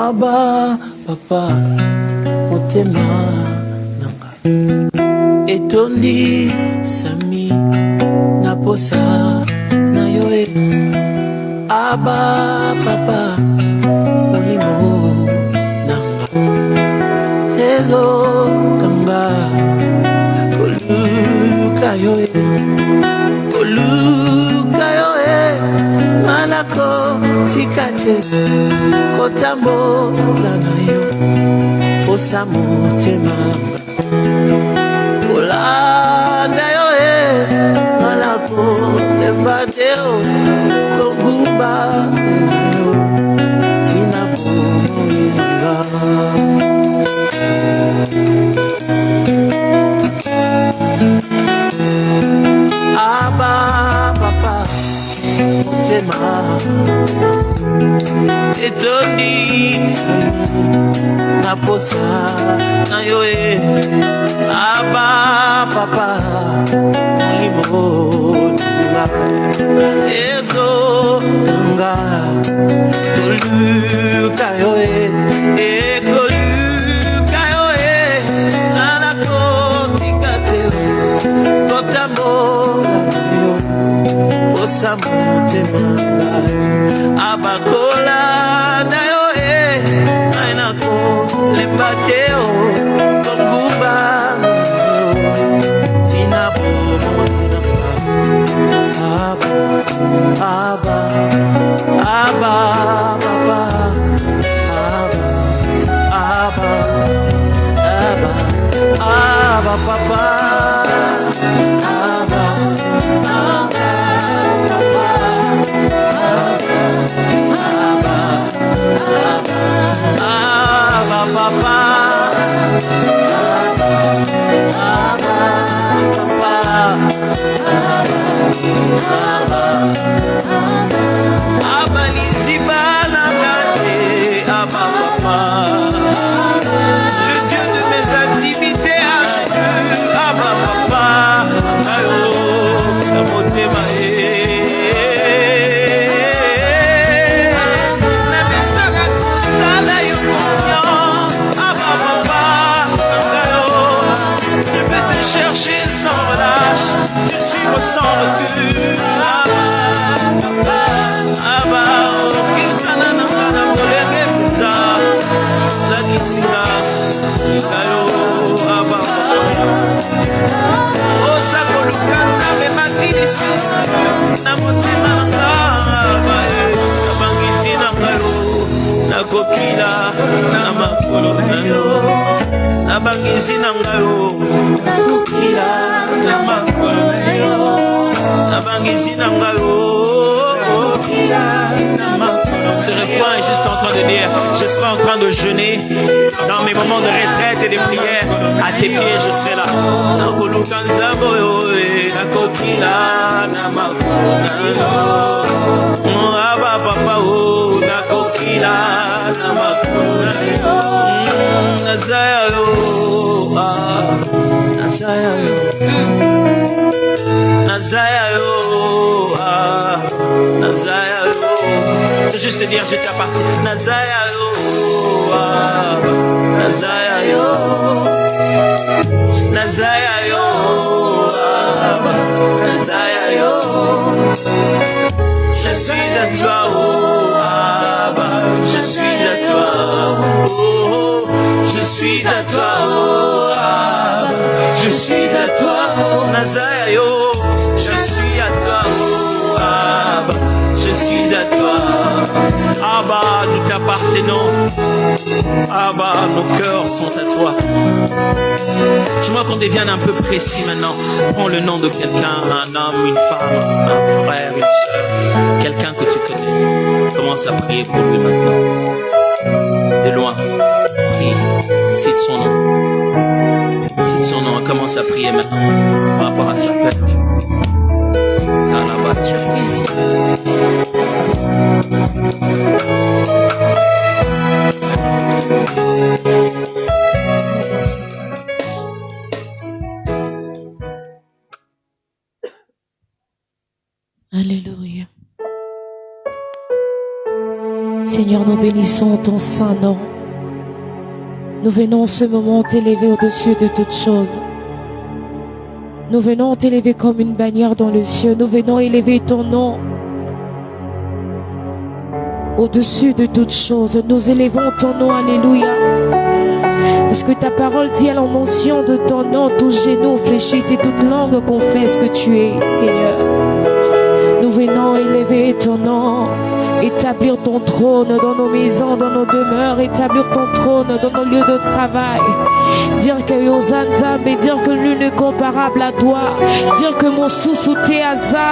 Abba, papa, motema nanga. Etondi sami na posa na yoe. Abba, papa, molimo nanga. Ezo kanga, koluka yoe. Koluka yoe, manako tikate. Kotambo lana yo, posa motema. Olanda yo malako lembadeo, kongumba yo, tina bomoyanga. Abba, papa, motema. Etonit na posa na yoe. Abba, papa, molimo nanga. Ezo kanga, koluka yoe. Koluka yoe, anako tikate. Kotambo na yo, posa motema. Abakola na yo ainako lembateo kongumba tina bomonanga. Abba, Abba, Abba, papa. Abba, Abba, Abba, Abba, papa. Abba, Abba, papa. Abba, papa. Abba, liziba na gane. Abba, papa. Le Dieu de mes activités à Jésus. Abba, papa. Ayo, na motema chercher sans relâche, te suivre sans retour. Abba, okitana nangana bolenge kuta, la kisina, ikayo, Abba. Osako lukanza me matini susu, na motema nanga, nabangizi nangayo, nakokila, na makolo nayo. Nabangizi nangayo, nakokila na makolo nayo. Nabangizi nangayo, nakokila na makolo. Ce refrain est juste en train de dire, je serai en train de jeûner dans mes moments de retraite et de prière. À tes pieds, je serai là. Nakolukanza boyo, nakokila na makolo nayo. Abba, papa, oh, nakokila na makolo nayo. Nazaya yo, Nazaya yo, Nazaya yo, Nazaya yo. C'est juste dire je t'appartiens. Nazaya yo, Nazaya yo, Nazaya yo, Nazaya yo. Je suis à toi, oh Abba, je suis à toi, oh. Je suis à toi, oh Abba, je suis à toi, oh Nazayo. Je suis à toi, oh Abba, je suis à toi. Abba, nous t'appartenons. Abba, nos cœurs sont à toi. J'aimerais qu'on devienne un peu précis maintenant. Prends le nom de quelqu'un, un homme, une femme, un frère, une soeur, quelqu'un que tu connais. Commence à prier pour lui maintenant. De loin, prie. Cite son nom. Cite son nom. Commence à prier maintenant par rapport à sa peur. Alléluia. Seigneur, nous bénissons ton saint nom. Nous venons en ce moment t'élever au-dessus de toutes choses. Nous venons t'élever comme une bannière dans le ciel. Nous venons élever ton nom au-dessus de toutes choses. Nous élevons ton nom, alléluia. Parce que ta parole dit à la mention de ton nom, tous genoux fléchissent et toute langue confesse que tu es, Seigneur. Nous venons élever ton nom, établir ton trône dans nos maisons, dans nos demeures, établir ton trône dans nos lieux de travail. Dire que Yosanzambe, dire que nul n'est comparable à toi. Dire que mon sous-souté Aza,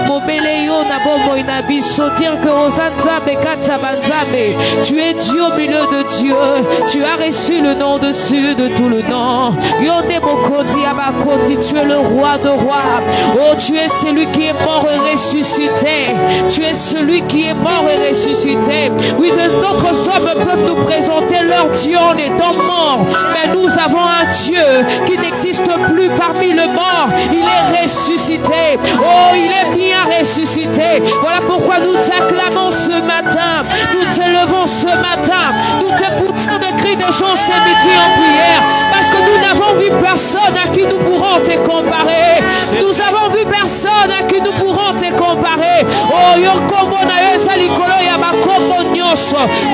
mon béléo Nabomo Inabiso. Dire que Yosanzambe Katsabanzambe, tu es Dieu au milieu de Dieu. Tu as reçu le nom dessus de tout le nom. Yonde Bokoti Abakoti, tu es le roi de rois. Oh, tu es celui qui est mort et ressuscité. Tu es celui qui est mort et ressuscité. Oui, d'autres hommes peuvent nous présenter leur Dieu en étant mort. Mais nous avons un Dieu qui n'existe plus parmi le mort. Il est ressuscité. Oh, il est bien ressuscité. Voilà pourquoi nous t'acclamons ce matin. Nous t'élevons ce matin. Nous te poussons de cris de joie ce midi en prière. Parce que nous n'avons vu personne à qui nous pourrons te comparer. Nous avons vu personne à qui nous pourrons te comparer. Oh,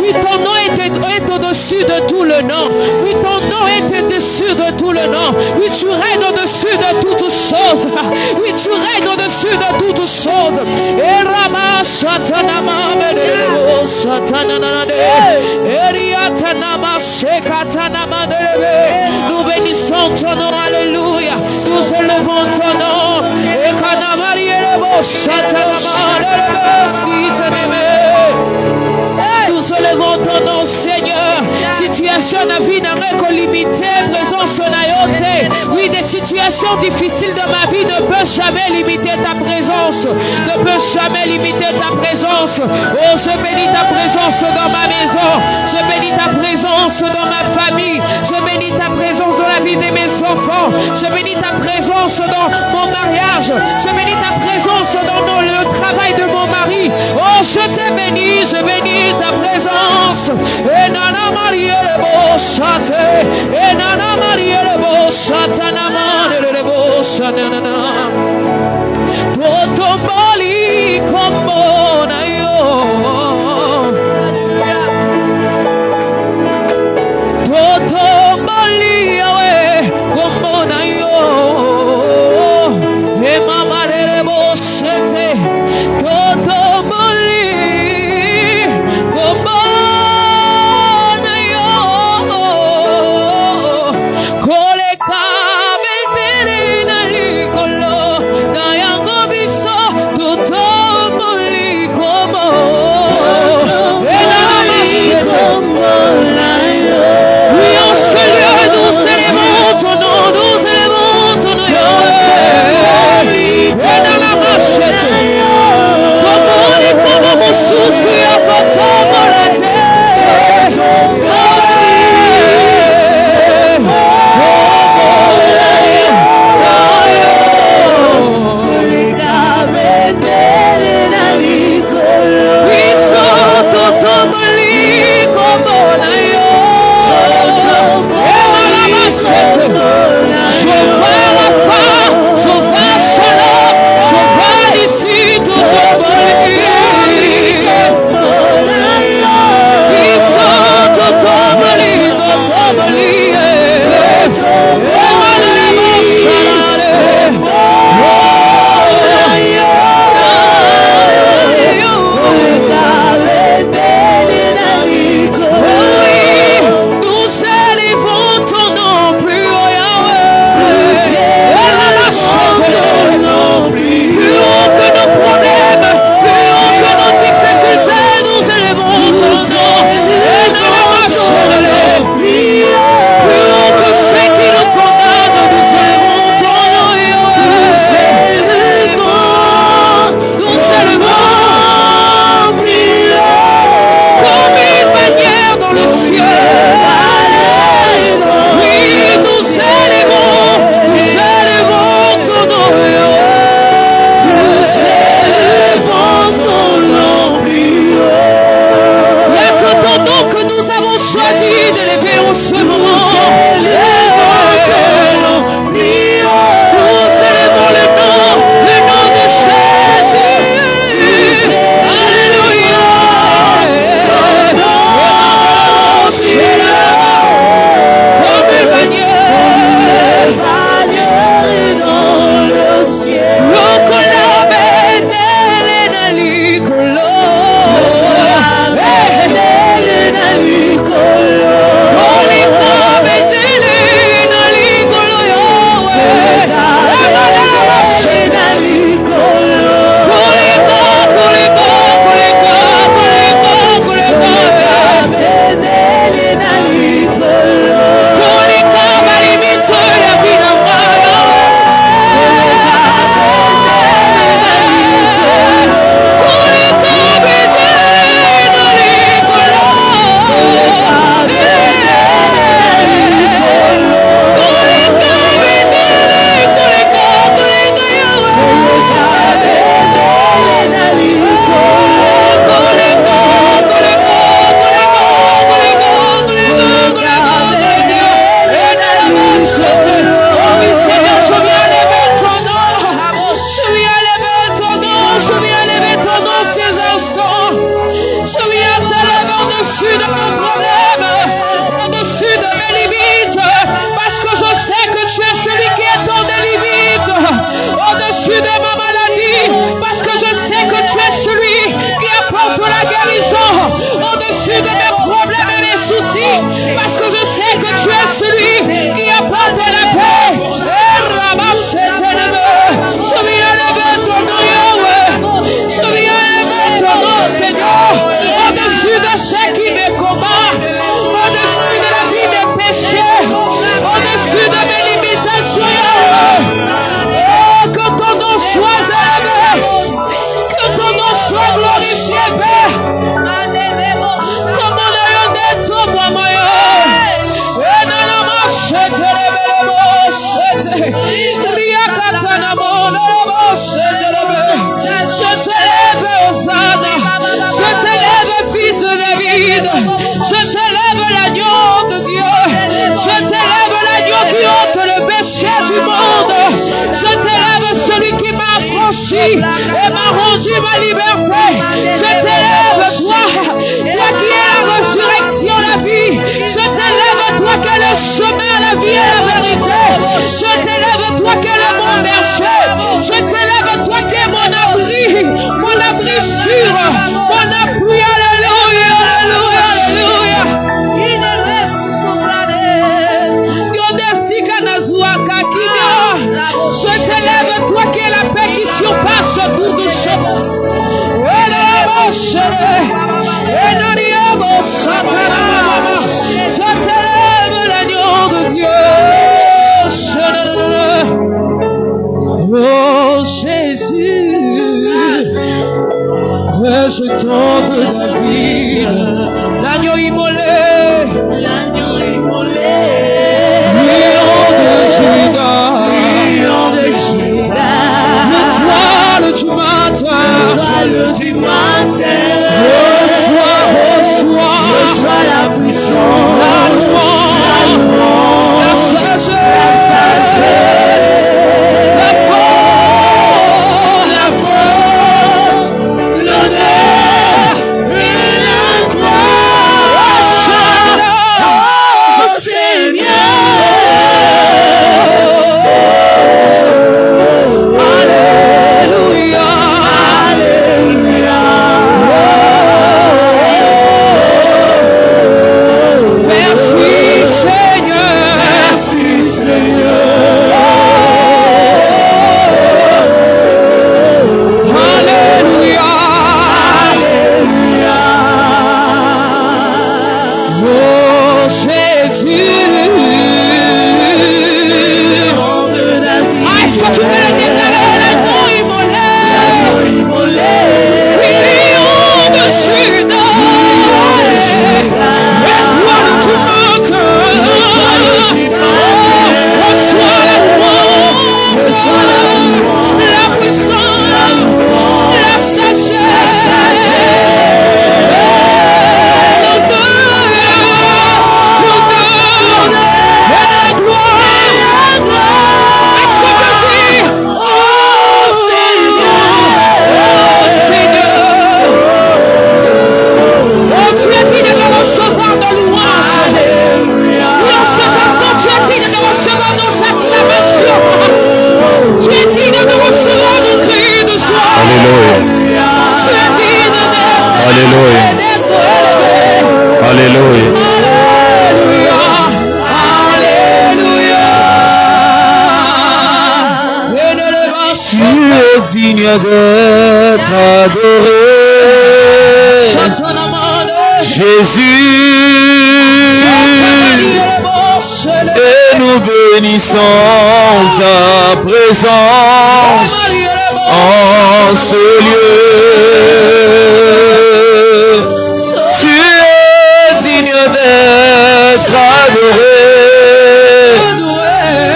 oui, ton nom est au-dessus de tout le nom. Oui, ton nom est au-dessus de tout le nom. Oui, tu règnes au-dessus de toutes choses. Oui, tu règnes au-dessus de toutes choses. Nous bénissons ton nom, alléluia. Nous élevons ton nom. Nous élevons ton nom, Seigneur. Situation na vie n'a pas limité, présence na yote. Oui, des situations difficiles de ma vie ne peuvent jamais limiter ta présence. Ne peuvent jamais limiter ta présence. Oh, je bénis ta présence dans ma maison. Je bénis ta présence dans ma famille. Je bénis ta présence dans la vie de mes enfants. Je bénis ta présence dans mon mariage. Je bénis ta présence dans le travail de mon mari. Oh, je te bénis, je bénis ta présence. Et nana Marie le beau chate. Et nana Marie le beau chate. Nana le beau chate. Totomboli como na yo. Totomboli awe como na yo. E mama le beau chate. Totomboli como na yo. Kole kabe tere na likolo. au-dessus de mon problème, au-dessus de mes limites, parce que je sais que tu es celui qui étend des limites, au-dessus de ma maladie, parce que je sais que tu es celui qui apporte la guérison, au-dessus de mes problèmes et mes soucis, parce que je sais que tu es celui qui apporte la paix. Je viens lever ton nom, Yahweh. Je viens lever ton nom, Seigneur, au-dessus de ce qui me combat, au-dessus de la vie des péchés, au-dessus de mes limitations, Yahweh. Oh, que ton nom soit élevé, que ton nom soit glorifié, Père. Comme on a eu des tours, moi, je t'élève, Hosanna, je t'élève, fils de David, je t'élève l'agneau de Dieu, je t'élève l'agneau qui ôte le péché du monde, je t'élève celui qui m'a affranchi et m'a rendu ma liberté, je t'élève toi qui es la résurrection, la vie, je t'élève toi qui es le chemin, la vie et la vérité, je t'élève toi qui es le bon berger, je t'élève toi qui es mon abri sûr, mon appui, alléluia, alléluia, alléluia. Je t'élève toi qui es la paix qui surpasse toute chose. Je t'élève l'agneau de Dieu. Oh Jésus, rejetant de David, l'agneau immolé, lion de Juda, l'étoile du matin, reçois la puissance, la louange, la sagesse, la force, l'honneur et la gloire. Oh Seigneur, alléluia, alléluia. Merci Seigneur, merci Seigneur. Alléluia, alléluia. Oh Jésus. Ah, est-ce que tu peux le déclarer, l'agneau immolé, lion de Juda, étoile du matin, reçois la louange, la puissance, la sagesse, Alléluia. Alléluia. Tu es digne d'être adoré, Jésus, et nous bénissons ta présence en ce lieu. Tu es digne d'être adoré,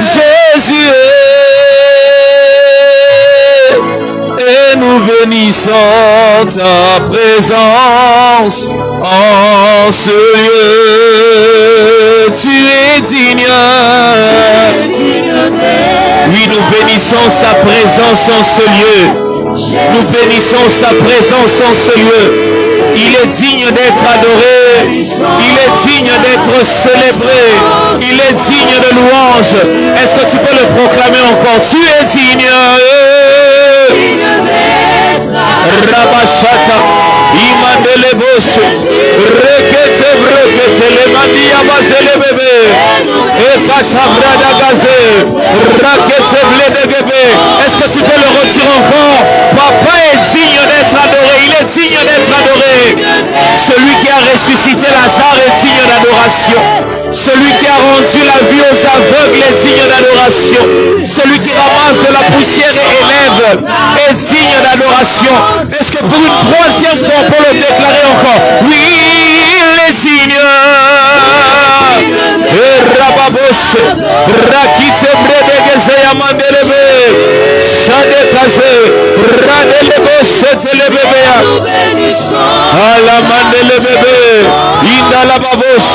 Jésus, et nous bénissons ta présence en ce lieu. Tu es digne. Oui, nous bénissons sa présence en ce lieu. Nous bénissons sa présence en ce lieu. Il est digne d'être adoré. Il est digne d'être célébré. Il est digne de louange. Est-ce que tu peux le proclamer encore? Tu es digne. Rabashata, Imandele Boshe, Rekete Brekete, le Mandia Bazele Bebe, Ekasabrada Gazé, Rakete Blede Bebe. Est-ce que tu peux le retirer encore? Papa est digne d'être adoré, il est digne d'être adoré. Celui qui a ressuscité Lazare est digne d'adoration. Celui qui a rendu la vie aux aveugles est digne d'adoration. Celui qui ramasse de la poussière et élève est digne d'adoration. Est-ce que pour une troisième fois on peut le déclarer encore? Oui, il est digne. Rababosh, Rakite Bredegeze Yamandelebe, Shadekaze, Radeleboshe Telebebea, Alamandelebebe, Indalababosh.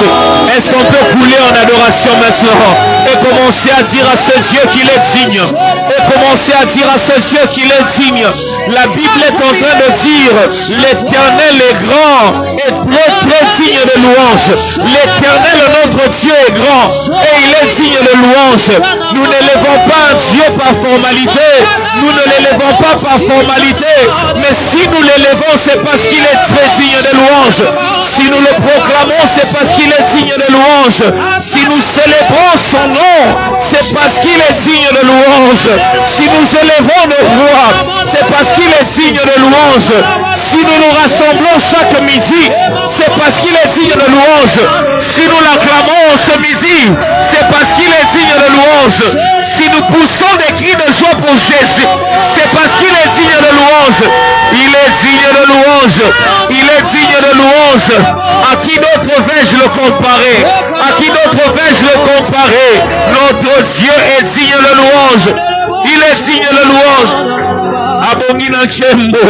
Est-ce qu'on peut couler en adoration maintenant et commencer à dire à ce Dieu qu'il est digne? Et commencer à dire à ce Dieu qu'il est digne. La Bible est en train de dire l'Éternel est grand et très très digne de louange. L'Éternel notre Dieu est grand et il est digne de louange. Nous n'élevons pas un Dieu par formalité. Nous ne l'élevons pas par formalité. Mais si nous l'élevons, c'est parce qu'il est très digne de louange. Si nous le proclamons, c'est parce qu'il est digne de louange. Si nous célébrons son nom, c'est parce qu'il est digne de louange. Si nous élevons le roi, c'est parce qu'il est digne de louange. Si nous nous rassemblons chaque midi, c'est parce qu'il est digne de louange. Si nous l'acclamons ce midi, c'est parce qu'il est digne de louange. Si nous poussons des cris de joie pour Jésus, c'est parce qu'il est digne de louange. Il est digne de louange. Il est digne de louange. À qui d'autre vais-je le comparer? À qui d'autre vais-je le comparer? Notre Dieu est digne de louange. Il est digne de louange. Abongi na Kembo,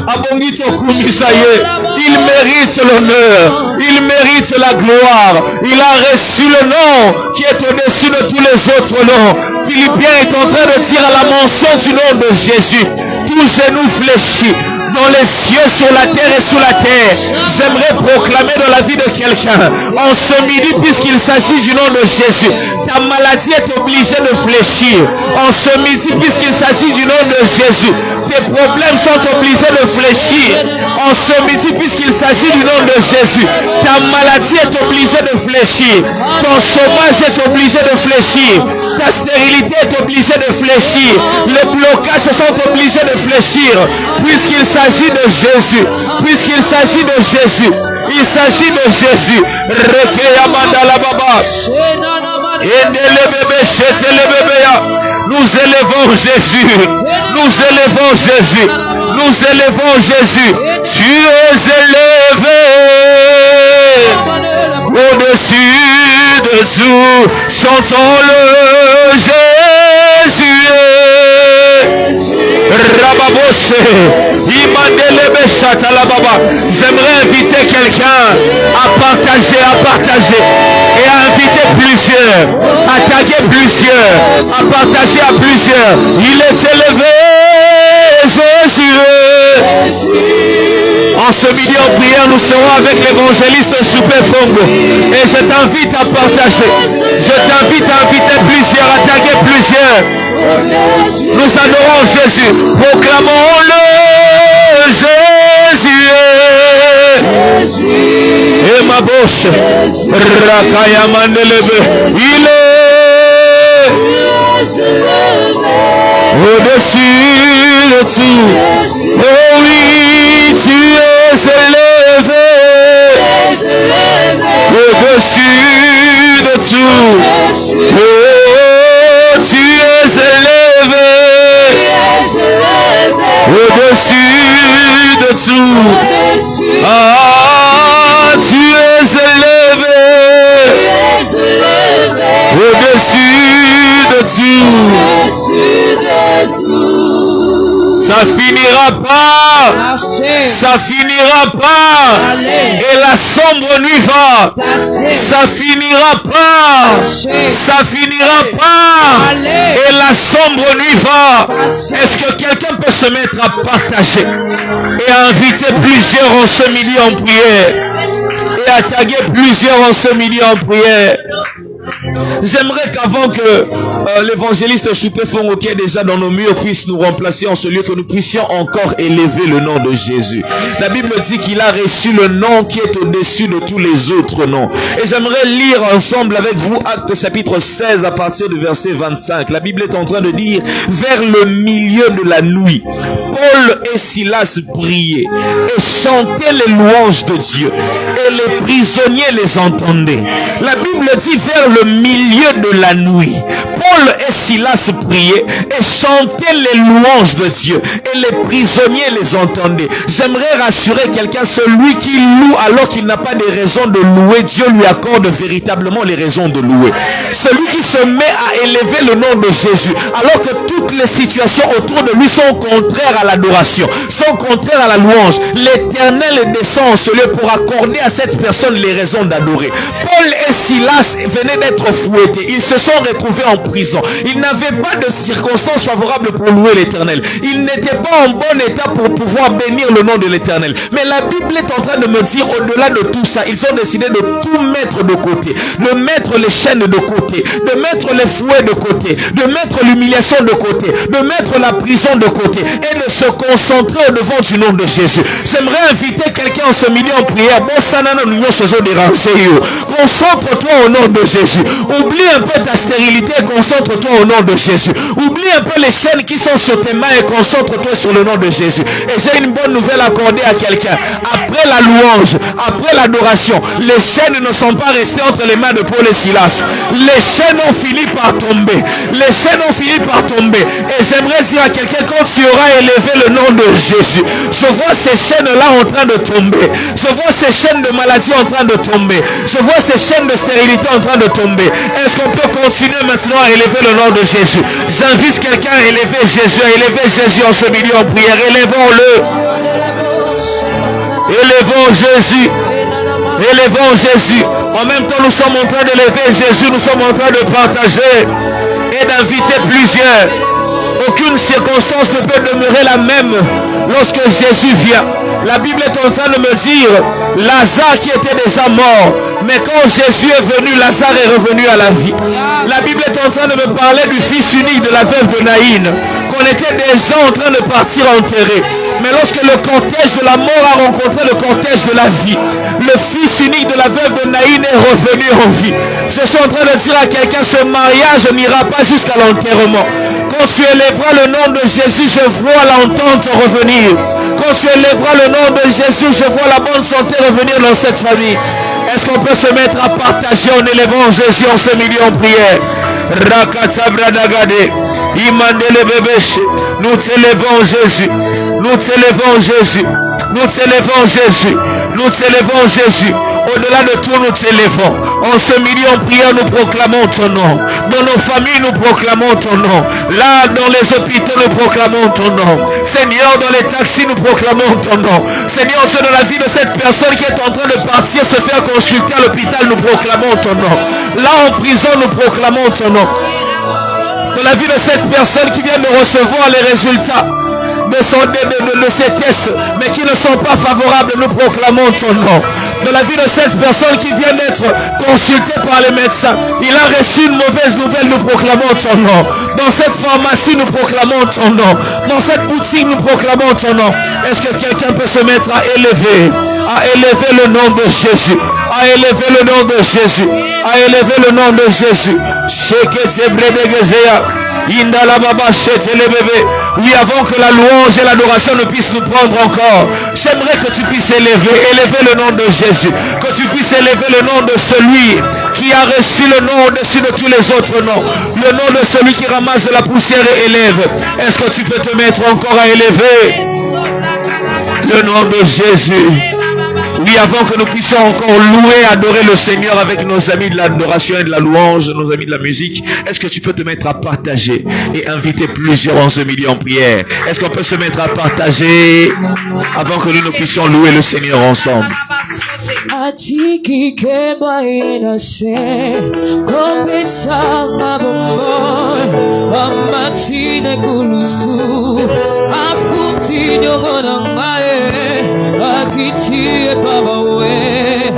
Abongi Tokumisaye. Il mérite l'honneur, il mérite la gloire. Il a reçu le nom qui est au-dessus de tous les autres noms. Philippiens est en train de dire à la mention du nom de Jésus, tout genou fléchit dans les cieux, sur la terre et sous la terre. J'aimerais proclamer dans la vie de quelqu'un en ce midi, puisqu'il s'agit du nom de Jésus, ta maladie est obligée de fléchir. En ce midi, puisqu'il s'agit du nom de Jésus, tes problèmes sont obligés de fléchir. En ce midi, puisqu'il s'agit du nom de Jésus, ta maladie est obligée de fléchir. Ton chômage est obligé de fléchir. Ta stérilité est obligée de fléchir. Les blocages sont obligés de fléchir. Puisqu'il s'agit de Jésus. Puisqu'il s'agit de Jésus. Il s'agit de Jésus. Nous élevons Jésus. Nous élevons Jésus. Nous élevons Jésus. Tu es élevé au-dessus de tout. Chantons-le, Jésus. Rababoshe, Imandelebe Chatalababa. J'aimerais inviter quelqu'un à partager et à inviter plusieurs, à taguer plusieurs, à partager à plusieurs. Il est élevé, Jésus. En ce midi en prière, nous serons avec l'évangéliste Super Fongo. Et je t'invite à partager. Je t'invite à inviter plusieurs, à taguer plusieurs. Nous adorons Jésus. Proclamons-le, Jésus. Et ma bouche, Rakaya Mandelebe. Il est au-dessus de tout. Oh oui, tu es élevé au-dessus de tout. Oh, tu es élevé au-dessus de tout. Ah, tu es élevé au-dessus de tout. Ça finira pas. Ça finira pas. Et la sombre nuit va. Ça finira pas. Ça finira pas. Et la sombre nuit va. Est-ce que quelqu'un peut se mettre à partager et à inviter plusieurs en ce midi en prière? Et a tagué plusieurs en ce milieu en prière. J'aimerais qu'avant que l'évangéliste Choupé Fongoké déjà dans nos murs puisse nous remplacer en ce lieu, que nous puissions encore élever le nom de Jésus. La Bible dit qu'il a reçu le nom qui est au-dessus de tous les autres noms. Et j'aimerais lire ensemble avec vous Actes chapitre 16 à partir du verset 25. La Bible est en train de dire: vers le milieu de la nuit, Paul et Silas priaient et chantaient les louanges de Dieu, et les prisonniers les entendaient. La Bible dit vers le milieu de la nuit, Paul et Silas priaient et chantaient les louanges de Dieu, et les prisonniers les entendaient. J'aimerais rassurer quelqu'un: celui qui loue alors qu'il n'a pas de raison de louer, Dieu lui accorde véritablement les raisons de louer. Celui qui se met à élever le nom de Jésus alors que toutes les situations autour de lui sont contraires à l'adoration, sont contraires à la louange, l'Éternel descend en ce lieu pour accorder à cette personne les raisons d'adorer. Paul et Silas venaient d'être fouettés, ils se sont retrouvés en prison, ils n'avaient pas de circonstances favorables pour louer l'Éternel, ils n'étaient pas en bon état pour pouvoir bénir le nom de l'Éternel. Mais la Bible est en train de me dire, au-delà de tout ça, ils ont décidé de tout mettre de côté, de mettre les chaînes de côté, de mettre les fouets de côté, de mettre l'humiliation de côté, de mettre la prison de côté et de se concentrer au devant du nom de Jésus. J'aimerais inviter quelqu'un en ce milieu en prière. Concentre-toi au nom de Jésus. Oublie un peu ta stérilité et concentre-toi au nom de Jésus. Oublie un peu les chaînes qui sont sur tes mains et concentre-toi sur le nom de Jésus. Et j'ai une bonne nouvelle à accorder à quelqu'un. Après la louange, après l'adoration, les chaînes ne sont pas restées entre les mains de Paul et Silas. Les chaînes ont fini par tomber. Les chaînes ont fini par tomber. Et j'aimerais dire à quelqu'un, quand tu auras élevé le nom de Jésus, je vois ces chaînes-là en train de tomber. Je vois ces chaînes de maladie en train de tomber. Je vois ces chaînes de stérilité en train de tomber. Est-ce qu'on peut continuer maintenant à élever le nom de Jésus? J'invite quelqu'un à élever Jésus, en ce milieu en prière. Élevons-le. Élevons Jésus. Élevons Jésus. En même temps, nous sommes en train d'élever Jésus. Nous sommes en train de partager et d'inviter plusieurs. Aucune circonstance ne peut demeurer la même lorsque Jésus vient. La Bible est en train de me dire, Lazare qui était déjà mort, mais quand Jésus est venu, Lazare est revenu à la vie. La Bible est en train de me parler du fils unique de la veuve de Naïn, qu'on était déjà en train de partir enterrer. Mais lorsque le cortège de la mort a rencontré le cortège de la vie, le fils unique de la veuve de Naïn est revenu en vie. Je suis en train de dire à quelqu'un, ce mariage n'ira pas jusqu'à l'enterrement. Quand tu élèveras le nom de Jésus, je vois l'entente revenir. Quand tu élèveras le nom de Jésus, je vois la bonne santé revenir dans cette famille. Est-ce qu'on peut se mettre à partager en élevant Jésus en ce milieu en prière? Rakatabradagade, Imandele Bébéche, nous t'élevons Jésus, nous t'élevons Jésus, nous t'élevons Jésus, nous t'élevons Jésus. Au-delà de tout, nous t'élevons. En ce milieu en prière, nous proclamons ton nom. Dans nos familles, nous proclamons ton nom. Là, dans les hôpitaux, nous proclamons ton nom. Seigneur, dans les taxis, nous proclamons ton nom. Seigneur, tu es dans la vie de cette personne qui est en train de partir se faire consulter à l'hôpital, nous proclamons ton nom. Là, en prison, nous proclamons ton nom. Dans la vie de cette personne qui vient de recevoir les résultats de ces tests, mais qui ne sont pas favorables, nous proclamons ton nom. Dans la vie de cette personne qui vient d'être consultée par les médecins, il a reçu une mauvaise nouvelle, nous proclamons ton nom. Dans cette pharmacie, nous proclamons ton nom. Dans cette boutique, nous proclamons ton nom. Est-ce que quelqu'un peut se mettre à élever le nom de Jésus, à élever le nom de Jésus, à élever le nom de Jésus? Oui, avant que la louange et l'adoration ne puissent nous prendre encore, j'aimerais que tu puisses élever le nom de Jésus, que tu puisses élever le nom de celui qui a reçu le nom au-dessus de tous les autres noms, le nom de celui qui ramasse de la poussière et élève. Est-ce que tu peux te mettre encore à élever le nom de Jésus? Oui, avant que nous puissions encore louer, adorer le Seigneur avec nos amis de l'adoration et de la louange, nos amis de la musique, est-ce que tu peux te mettre à partager et inviter plusieurs en ce milieu en prière? Est-ce qu'on peut se mettre à partager avant que nous puissions louer le Seigneur ensemble? Akitie baba we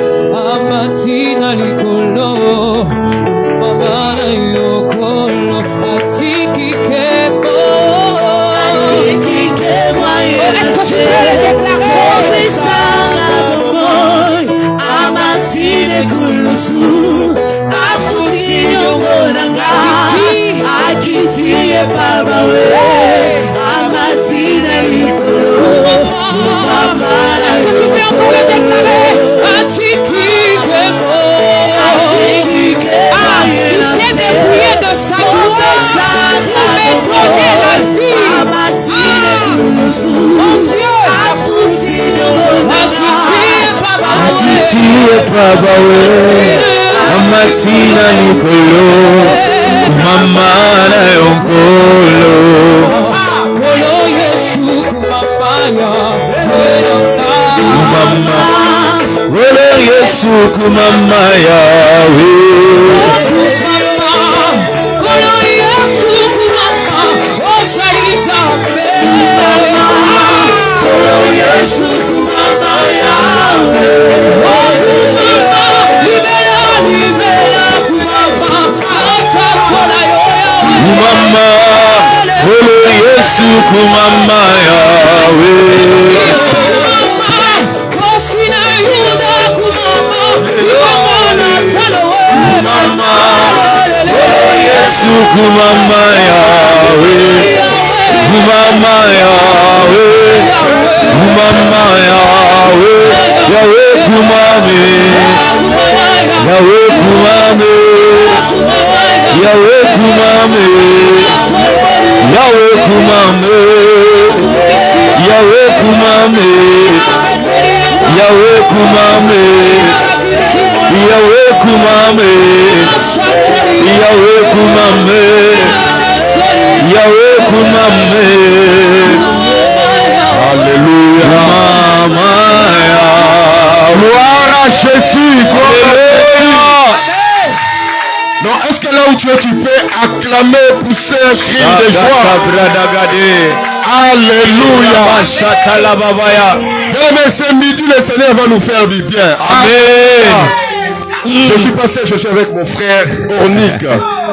Baba we Amatina Nikolo Mama na yonkolo Kolo Yesu kumamaya Mama Wele Yesu kumama yawe Kolo Yesu kumama Osarita Kolo Yesu kumama yawe Mama, Wele Yesu kumama yawe Yesu kumama yawe kumama yawe kumama yawe yawe kumame yawe kumame yawe kumame yawe kumame yawe kumame yawe kumame yawe kumame yawe kumame yawe kumame alléluia mama gloire à Jésus gloire. Non, est-ce que là où tu es, tu peux acclamer, pousser un cri de joie? Alléluia. Mais ce midi, le Seigneur va nous faire du bien. Amen. Je suis passé, je suis avec mon frère Ornick.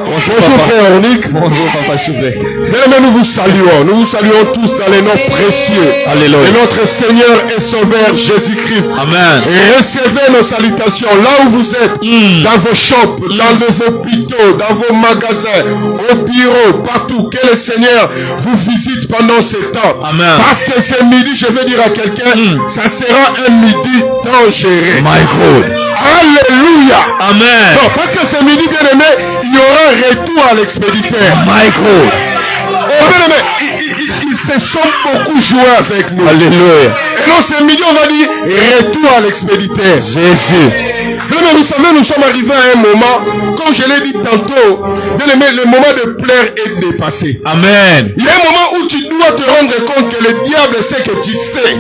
Bonjour frère Ornick. Bonjour papa Souvé. Mais nous vous saluons tous dans les noms précieux. Alléluia. De notre Seigneur et Sauveur Jésus-Christ. Amen. Et recevez nos salutations là où vous êtes, dans vos shops, dans vos hôpitaux, dans vos magasins, au bureau, partout. Que le Seigneur vous visite pendant ce temps. Amen. Parce que ce midi, je veux dire à quelqu'un, ça sera un midi dangereux. My God. Alléluia. Amen. Non, parce que ce midi, bien aimé, il y aura un retour à l'expéditeur. Michael. Oh, bien aimé, ils se sont beaucoup joués avec nous. Alléluia. Et donc ce midi, on va dire retour à l'expéditeur. Jésus. Bien aimé, vous savez, nous sommes arrivés à un moment, comme je l'ai dit tantôt, bien aimé, le moment de plaire est dépassé. Amen. Il y a un moment où tu dois te rendre compte que le diable sait que tu sais.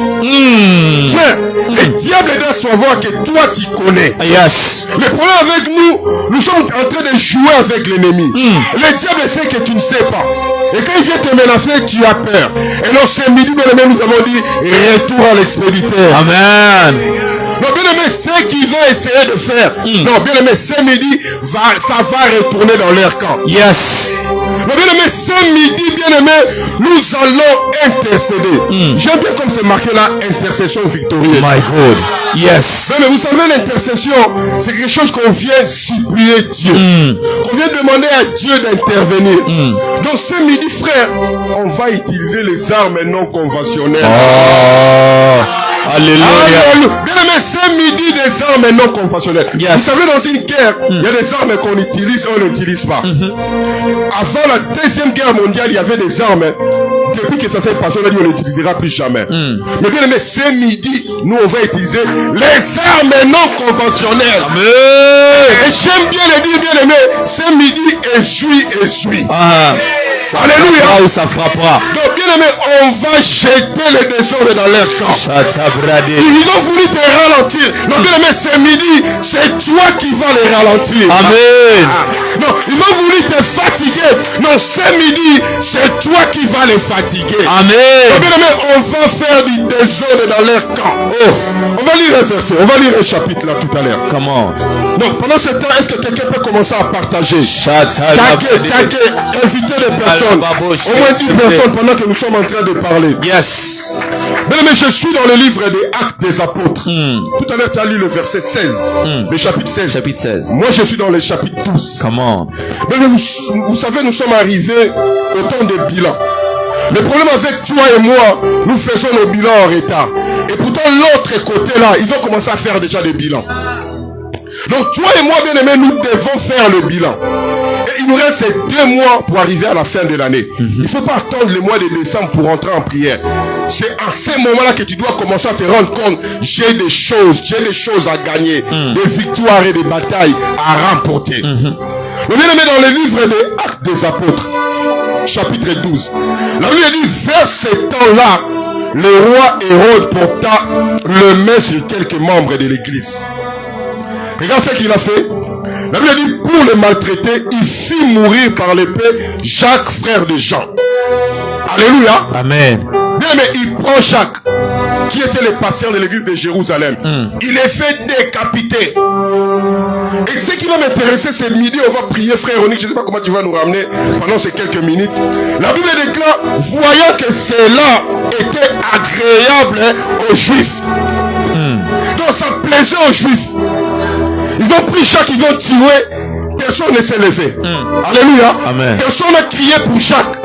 Frère, le diable doit savoir que toi tu connais. Yes. Le problème avec nous, nous sommes en train de jouer avec l'ennemi. Le diable sait que tu ne sais pas. Et quand il vient te menacer, tu as peur. Et donc ce midi, bien aimé, nous avons dit retour à l'expéditeur. Amen. Non, bien aimé, ce qu'ils ont essayé de faire. Non, bien aimé, ce midi, ça va retourner dans leur camp. Yes. Non, bien aimé, ce midi, bien aimé, nous allons intercéder. J'aime bien comme c'est marqué là, intercession victorieuse. My God. Yes. Non, mais vous savez, l'intercession, c'est quelque chose qu'on vient supplier Dieu. On vient demander à Dieu d'intervenir. Donc ce midi, frère, on va utiliser les armes non conventionnelles. Oh. Alléluia. Bien aimé, ce midi, des armes non conventionnelles. Yes. Vous savez, dans une guerre, il y a des armes qu'on utilise et on n'utilise pas. Avant la deuxième guerre mondiale, il y avait des armes. Depuis que ça s'est passé, on a dit on n'utilisera plus jamais. Mais bien aimé, ce midi, nous on va utiliser les armes non conventionnelles. Amen. Et j'aime bien le dire, bien aimé, ce midi, essuie. Alléluia. Où ça frappera. Donc bien aimé, on va jeter le désordre dans leur camp. Ils ont voulu te ralentir. Donc bien aimé, ce midi, c'est toi qui vas les ralentir. Amen. Non, ils ont voulu te fatiguer. Non, ce midi, c'est toi qui vas les fatiguer. Amen. Donc bien aimé, on va faire du désordre dans leur camp. Oh, on va lire un verset. On va lire un chapitre là tout à l'heure. Comment? Donc pendant ce temps, est-ce que quelqu'un peut commencer à partager? Taguer, inviter les personnes. Au moins 10 personnes pendant que nous sommes en train de parler. Yes. Mais je suis dans le livre des Actes des Apôtres. Tout à l'heure, tu as lu le verset 16. Le chapitre 16. Chapitre 16. Moi, je suis dans le chapitre 12. Comment? Mais vous savez, nous sommes arrivés au temps des bilans. Le problème avec toi et moi, nous faisons nos bilans en retard. Et pourtant, l'autre côté là, ils ont commencé à faire déjà des bilans. Donc, toi et moi, bien aimés, nous devons faire le bilan. Et il nous reste 2 mois pour arriver à la fin de l'année. Il ne faut pas attendre le mois de décembre pour entrer en prière. c'est à ces moments-là que tu dois commencer à te rendre compte, j'ai des choses à gagner, des victoires et des batailles à remporter. Le bien-aimé, dans le livre des Actes des Apôtres, chapitre 12, la Bible dit, vers ces temps-là, le roi Hérode porta le main sur quelques membres de l'église. Regarde ce qu'il a fait. La Bible dit, pour le maltraiter, il fit mourir par l'épée Jacques, frère de Jean. Alléluia. Amen. Bien, mais il prend Jacques, qui était le pasteur de l'église de Jérusalem. Il est fait décapiter. Et ce qui va m'intéresser, c'est midi, on va prier, frère Onick. Je ne sais pas comment tu vas nous ramener pendant ces quelques minutes. La Bible déclare, voyant que cela était agréable aux Juifs. Donc ça plaisait aux Juifs. Ils ont pris Jacques, ils ont tué. Personne ne s'est levé. Alléluia. Amen. Personne n'a crié pour Jacques.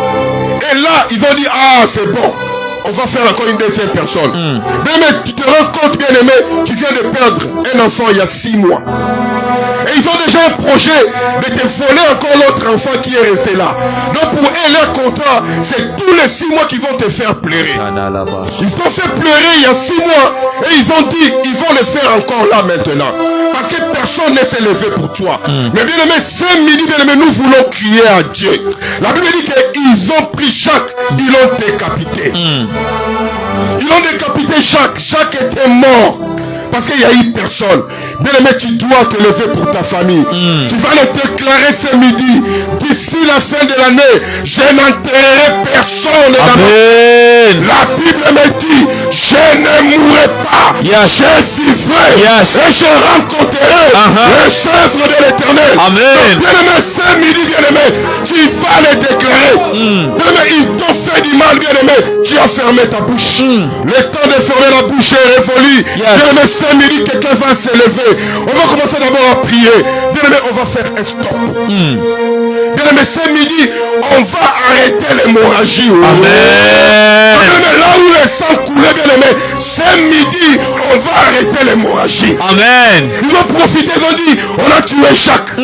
Et là, ils ont dit, ah, c'est bon. On va faire encore une deuxième personne. Bien-aimé, tu te rends compte, bien-aimé, tu viens de perdre un enfant il y a 6 mois. Et ils ont déjà un projet de te voler encore l'autre enfant qui est resté là. Donc pour eux, leur contrat, c'est tous les 6 mois qu'ils vont te faire pleurer. Ils t'ont fait pleurer il y a 6 mois. Et ils ont dit, ils vont le faire encore là maintenant. Parce que personne ne s'est levé pour toi. Mais bien aimé, ce midi, bien aimé, nous voulons crier à Dieu. La Bible dit qu'ils ont pris Jacques, ils l'ont décapité. Ils ont décapité Jacques. Jacques était mort. Parce qu'il n'y a eu personne. Bien aimé, tu dois te lever pour ta famille. Tu vas le déclarer ce midi. D'ici la fin de l'année, je n'enterrerai personne. La Bible me dit, je ne mourrai pas. Je vivrai. Et je rencontrerai les œuvres de l'Éternel. Amen. Bien aimé, ce midi, bien aimé, tu vas le déclarer. Bien aimé, ils t'ont fait du mal, bien aimé. Tu as fermé ta bouche. Le temps de fermer la bouche est révolu. Bien aimé, ce midi, quelqu'un va se lever. On va commencer d'abord à prier. Bien aimé, on va faire un stop. Bien aimé, ce midi, on va arrêter l'hémorragie. Amen. Bien aimé, là où le sang coulait, bien aimé, ce midi, on va arrêter l'hémorragie. Amen. Ils ont profité, ils ont dit, on a tué Jacques.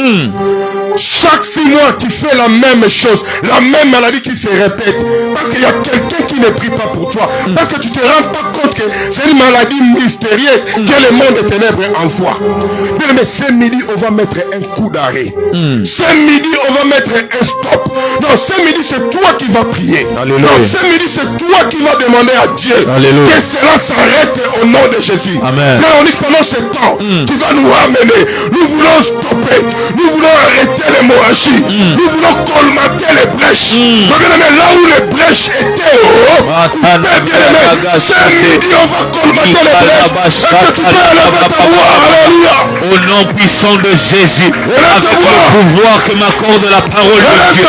Chaque 6 mois, tu fais la même chose, la même maladie qui se répète. Parce qu'il y a quelqu'un qui ne prie pas pour toi. Parce que tu ne te rends pas compte que c'est une maladie mystérieuse que le monde des ténèbres envoie. Bien, mais ce midi, on va mettre un coup d'arrêt. Ce midi, on va mettre un stop. Non, ce midi, c'est toi qui vas prier. Alléluia. Non, ce midi, c'est toi qui vas demander à Dieu Alléluia. que cela s'arrête au nom de Jésus. Amen. Frère, on dit que pendant ce temps, tu vas nous ramener. Nous voulons stopper. Nous voulons arrêter l'hémorragie. Nous voulons colmater les brèches. Mais bien aimé, là où les brèches étaient, bien aimé, ce midi, on va colmater les brèches. Est-ce que tu peux élever ta voix? Alléluia. Au nom puissant de Jésus, avec le pouvoir que m'accorde la parole de Dieu,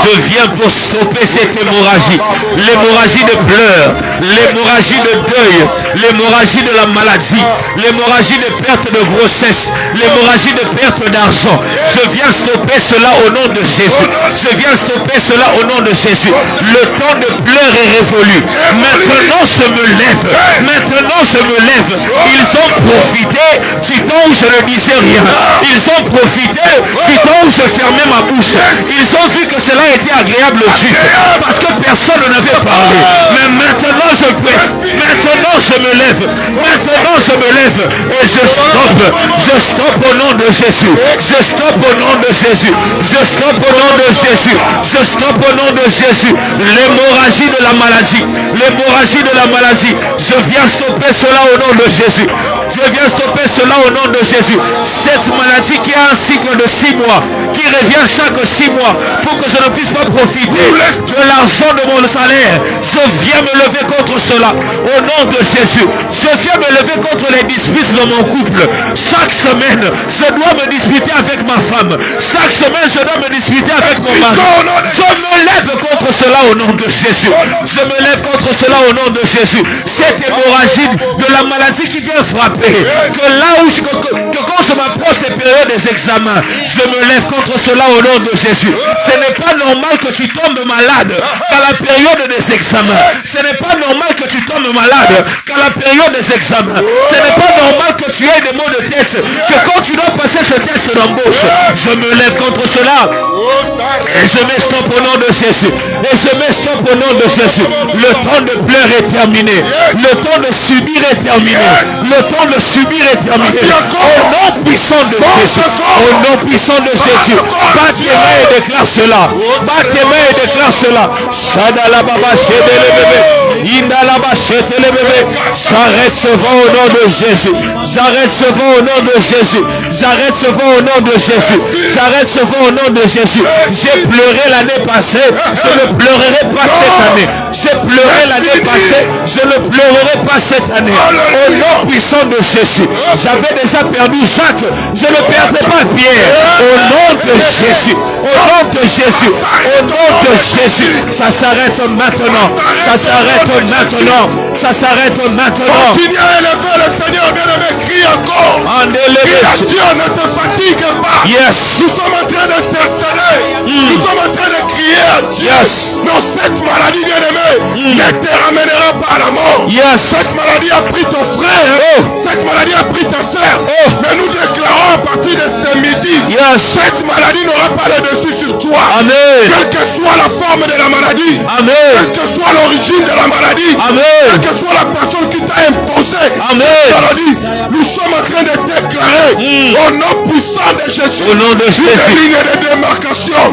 je viens pour stopper cette hémorragie. L'hémorragie de pleurs, l'hémorragie de deuil, l'hémorragie de la maladie, l'hémorragie de perte de grossesse, l'hémorragie de perte d'argent. Je viens stopper cela au nom de Jésus. Je viens stopper cela au nom de Jésus. Le temps de pleurs est révolu. Maintenant je me lève. Maintenant je me lève. Ils ont profité du temps où je ne disais rien. Ils ont profité du temps où je fermais ma bouche. Ils ont vu que cela était agréable aux Juifs. Parce que personne n'avait parlé. Mais maintenant je peux. Maintenant je me lève. Maintenant je me lève. Et je stoppe. Je stoppe au nom de Jésus. Je stoppe au nom de Jésus. Je stoppe au nom de Jésus. Je stoppe au nom de Jésus. L'hémorragie de la maladie. L'hémorragie de la maladie. Je viens stopper cela au nom de Jésus. Je viens stopper cela au nom de Jésus. Cette maladie qui a un cycle de 6 mois, qui revient chaque 6 mois, pour que je ne puisse pas profiter de l'argent de mon salaire. Je viens me lever contre cela au nom de Jésus. Je viens me lever contre les disputes de mon couple. Chaque semaine, je dois me disputer avec ma femme. Chaque semaine, je dois me disputer avec mon mari. Je me lève contre cela au nom de Jésus. Je me lève contre cela au nom de Jésus. Cette hémorragie de la maladie qui vient frapper. Que là où que quand je m'approche des périodes des examens, je me lève contre cela au nom de Jésus. Ce n'est pas normal que tu tombes malade à la période des examens. Ce n'est pas normal que tu tombes malade qu'à la période des examens. Ce n'est pas normal que tu aies des maux de tête. Que quand tu dois passer ce test d'embauche. Je me lève contre cela. Et je m'estompe au nom de Jésus. Et je m'estompe au nom de Jésus. Le temps de pleurer est terminé. Le temps de subir est terminé. Le temps de subir est terminé. Au nom puissant de Jésus. Au nom puissant de Jésus. Bats tes mains et déclare cela. Bats tes mains et déclare cela. Shadalababa shedele bébé. Indalaba shedele bébé. J'arrête ce vent au nom de Jésus. J'arrête ce vent au nom de Jésus. J'arrête ce vent au nom de Jésus. J'arrête ce vent au nom de Jésus. J'ai pleuré l'année passée. Je ne pleurerai pas cette année. J'ai pleuré l'année passée. Je ne pleurerai pas cette année. Au nom puissant de Jésus. J'avais déjà perdu Jacques. Je ne perdrai pas Pierre. Au nom de Jésus. Au nom de Jésus. Au nom de Jésus. Ça s'arrête maintenant. Ça s'arrête maintenant. Ça s'arrête maintenant. Continue à élever le Seigneur, bien-aimé. Crie encore. Crie à Dieu, ne te fatigue pas. Yes. Nous sommes en train d'interpeller. Nous sommes en train de crier à Dieu. Yes. Non, cette maladie, bien-aimé, ne te ramènera pas à la mort. Yes. Cette maladie a pris ton frère. Cette maladie a pris ta soeur. Mais nous déclarons à partir de ce midi, cette maladie n'aura pas le dessus sur toi. Amen. Quelle que soit la forme de la maladie. Amen. Quelle que soit l'origine de la maladie. Amen. Quelle que soit la personne qui t'a imposé Amen. la maladie. Nous sommes en train de déclarer au nom puissant de Jésus. Au nom de Jésus. Une ligne de démarcation.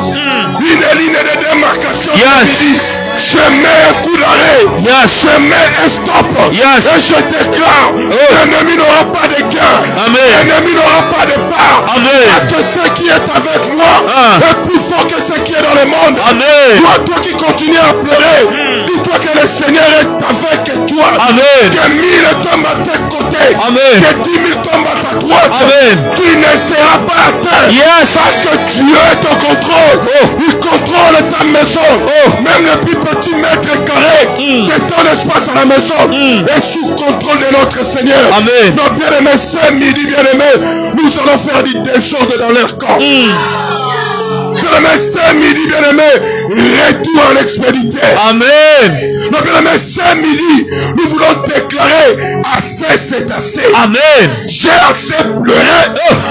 Une ligne de démarcation. Yes. Je mets un coup d'arrêt. Yes. Je mets un stop. Yes. Et je déclare, l'ennemi n'aura pas de gain. Amen. L'ennemi n'aura pas de part. Amen. Parce que ce qui est avec moi est plus fort que ce qui est dans le monde. Amen. Toi qui continues à pleurer, dis-toi que le Seigneur est avec toi. Amen. Que 1000 tombent à tes côtés. Amen. Que 10 000 tombent à ta droite. Amen. Tu ne seras pas atteint. Yes. Parce que Dieu est au contrôle. Il contrôle ta maison. Même le plus petit mètre carré de ton espace à la maison est sous contrôle de notre Seigneur. Amen. Donc bien-aimés, ce midi, bien-aimés, nous allons faire du désordre dans leur corps. Bien-aimés, ce midi, bien-aimés, retour à l'expédition. Amen. Donc bien-aimés, ce midi, nous voulons déclarer assez, c'est assez. Amen. J'ai assez pleuré.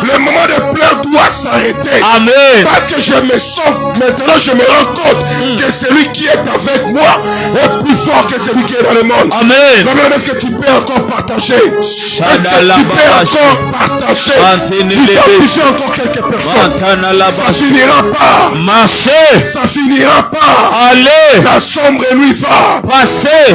Le moment de pleurs doit s'arrêter. Amen. Parce que je me sens, maintenant je me rends compte que celui qui est avec moi est plus fort que celui qui est dans le monde. Amen. Non, mais est-ce que tu peux encore partager? Est-ce que tu peux encore partager? Identifier encore quelques personnes. Ça finira pas. Marchez. Ça finira pas. Allez. La sombre nuit va. Passez.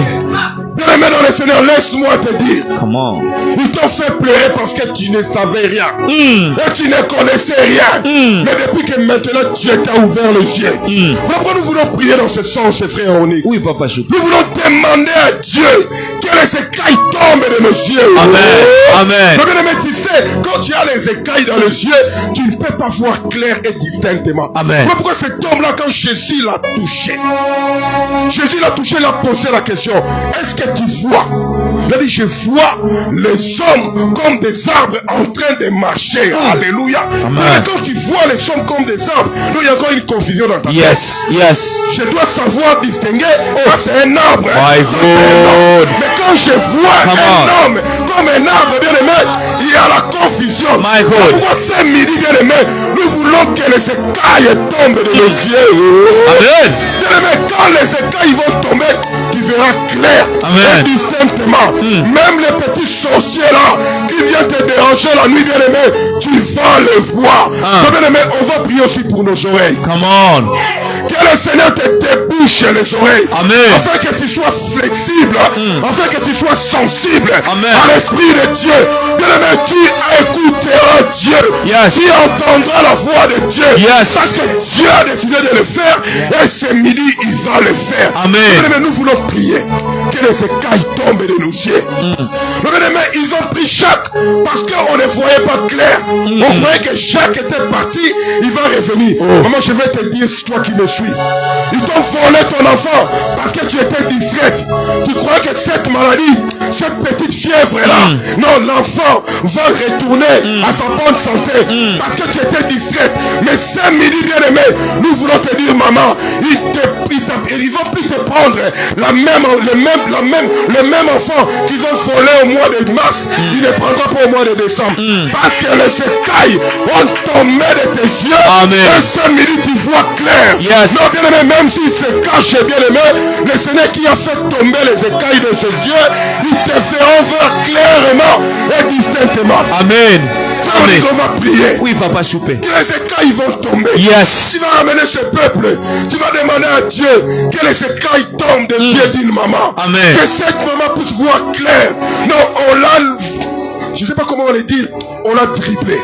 Bien-aimé dans le Seigneur, laisse-moi te dire. Comment? Ils t'ont fait pleurer parce que tu ne savais rien. Et tu ne connaissais rien. Mais depuis que maintenant Dieu t'a ouvert les yeux. Voilà pourquoi nous voulons prier dans ce sens, frère Oni. Oui, papa Chou. Nous voulons demander à Dieu que les écailles tombent de nos yeux. Amen. Amen. Mais bien-aimé, tu sais, quand tu as les écailles dans les yeux, tu ne peux pas voir clair et distinctement. Amen. Voilà pourquoi cet homme-là, quand Jésus l'a touché, il a posé la question, est-ce que tu vois? Il a dit, je vois les hommes comme des arbres en train de marcher. Alléluia. Mais quand tu vois les hommes comme des arbres, là, il y a encore une confusion dans ta tête. Yes. Je dois savoir distinguer, c'est un arbre. My God. Mais quand je vois un homme comme un arbre, bien aimé, il y a la confusion. My God. Pourquoi ce midi, bien aimé, nous voulons que les écailles tombent de nos yeux. Amen. Bien aimé, quand les écailles vont tomber, tu verras clair et distinctement. Même les petits sorciers là qui viennent te déranger la nuit, bien aimé, tu vas les voir. Bien aimé, on va prier aussi pour nos oreilles. Come on. Que le Seigneur te débouche les oreilles. Amen. Afin que tu sois flexible. Afin que tu sois sensible à l'Esprit de Dieu. Bien aimé, tu écouteras Dieu. Yes. Tu entendras la voix de Dieu. Yes. Parce que Dieu a décidé de le faire. Et ce midi, il va le faire. Amen. Bien aimé, nous voulons prier que les écailles tombent de nos yeux. Bien aimé, ils ont pris Jacques parce qu'on ne voyait pas clair. On croyait que Jacques était parti, il va revenir. Maman, je vais te dire, c'est toi qui me suis. Ils t'ont volé ton enfant parce que tu étais distraite. Tu crois que cette maladie, cette petite fièvre là, non, l'enfant va retourner à sa bonne santé parce que tu étais distraite. Mais ce midi, bien aimé, nous voulons te dire, maman, il te vont plus te prendre le même enfant qu'ils ont volé au mois de mars. Il ne prendra pas au mois de décembre. Parce que les écailles ont tombé de tes yeux. Amen. Et ce midi, tu vois clair. Yes. Non, bien aimé, même s'il se cache, bien aimé, le Seigneur qui a fait tomber les écailles de ses yeux, il te feront voir clairement et distinctement. Amen. Amen. On va prier. Oui, papa Choupé. Les écailles vont tomber. Yes. Tu vas ramener ce peuple. Tu vas demander à Dieu que les écailles tombent de Dieu d'une maman. Amen. Que cette maman puisse voir clair. Non, on l'a... Je ne sais pas comment on le dit. On l'a dribblé.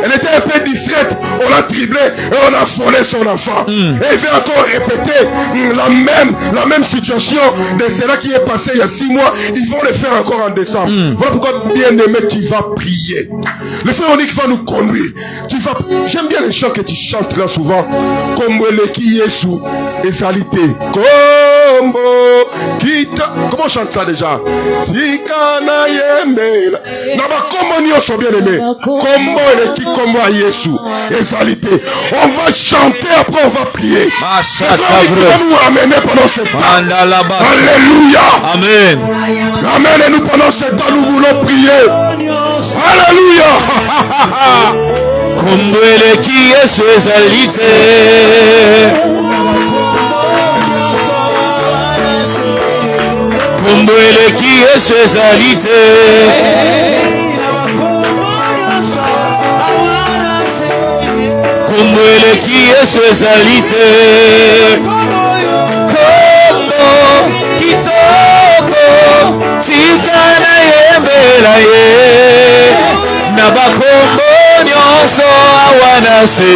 Elle était un peu distraite. On l'a dribblé et on a volé son enfant. Et il va encore répéter la même situation de cela qui est passé il y a 6 mois. Ils vont le faire encore en décembre. Voilà pourquoi, bien aimé, tu vas prier. Le frère Onyx va nous conduire. J'aime bien les chants que tu chantes là souvent. Comme le qui est sous exalité. Comment on chante ça déjà? Tikana yemela. Naba comment nous sommes bien aimés. Comment le qui comme Yesu exalité. On va chanter après on va prier. C'est ça qui va nous amener pendant ce temps. Alléluia. Amen. Amen. Et nous pendant ce temps nous voulons prier. Alléluia. Kumbwele qui est sous exalité. Kumbwele qui est sous exalité. Kumbwele qui est sous exalité. Kombo kitoko tikana yembela ye. Nabakombo nyonso awanase.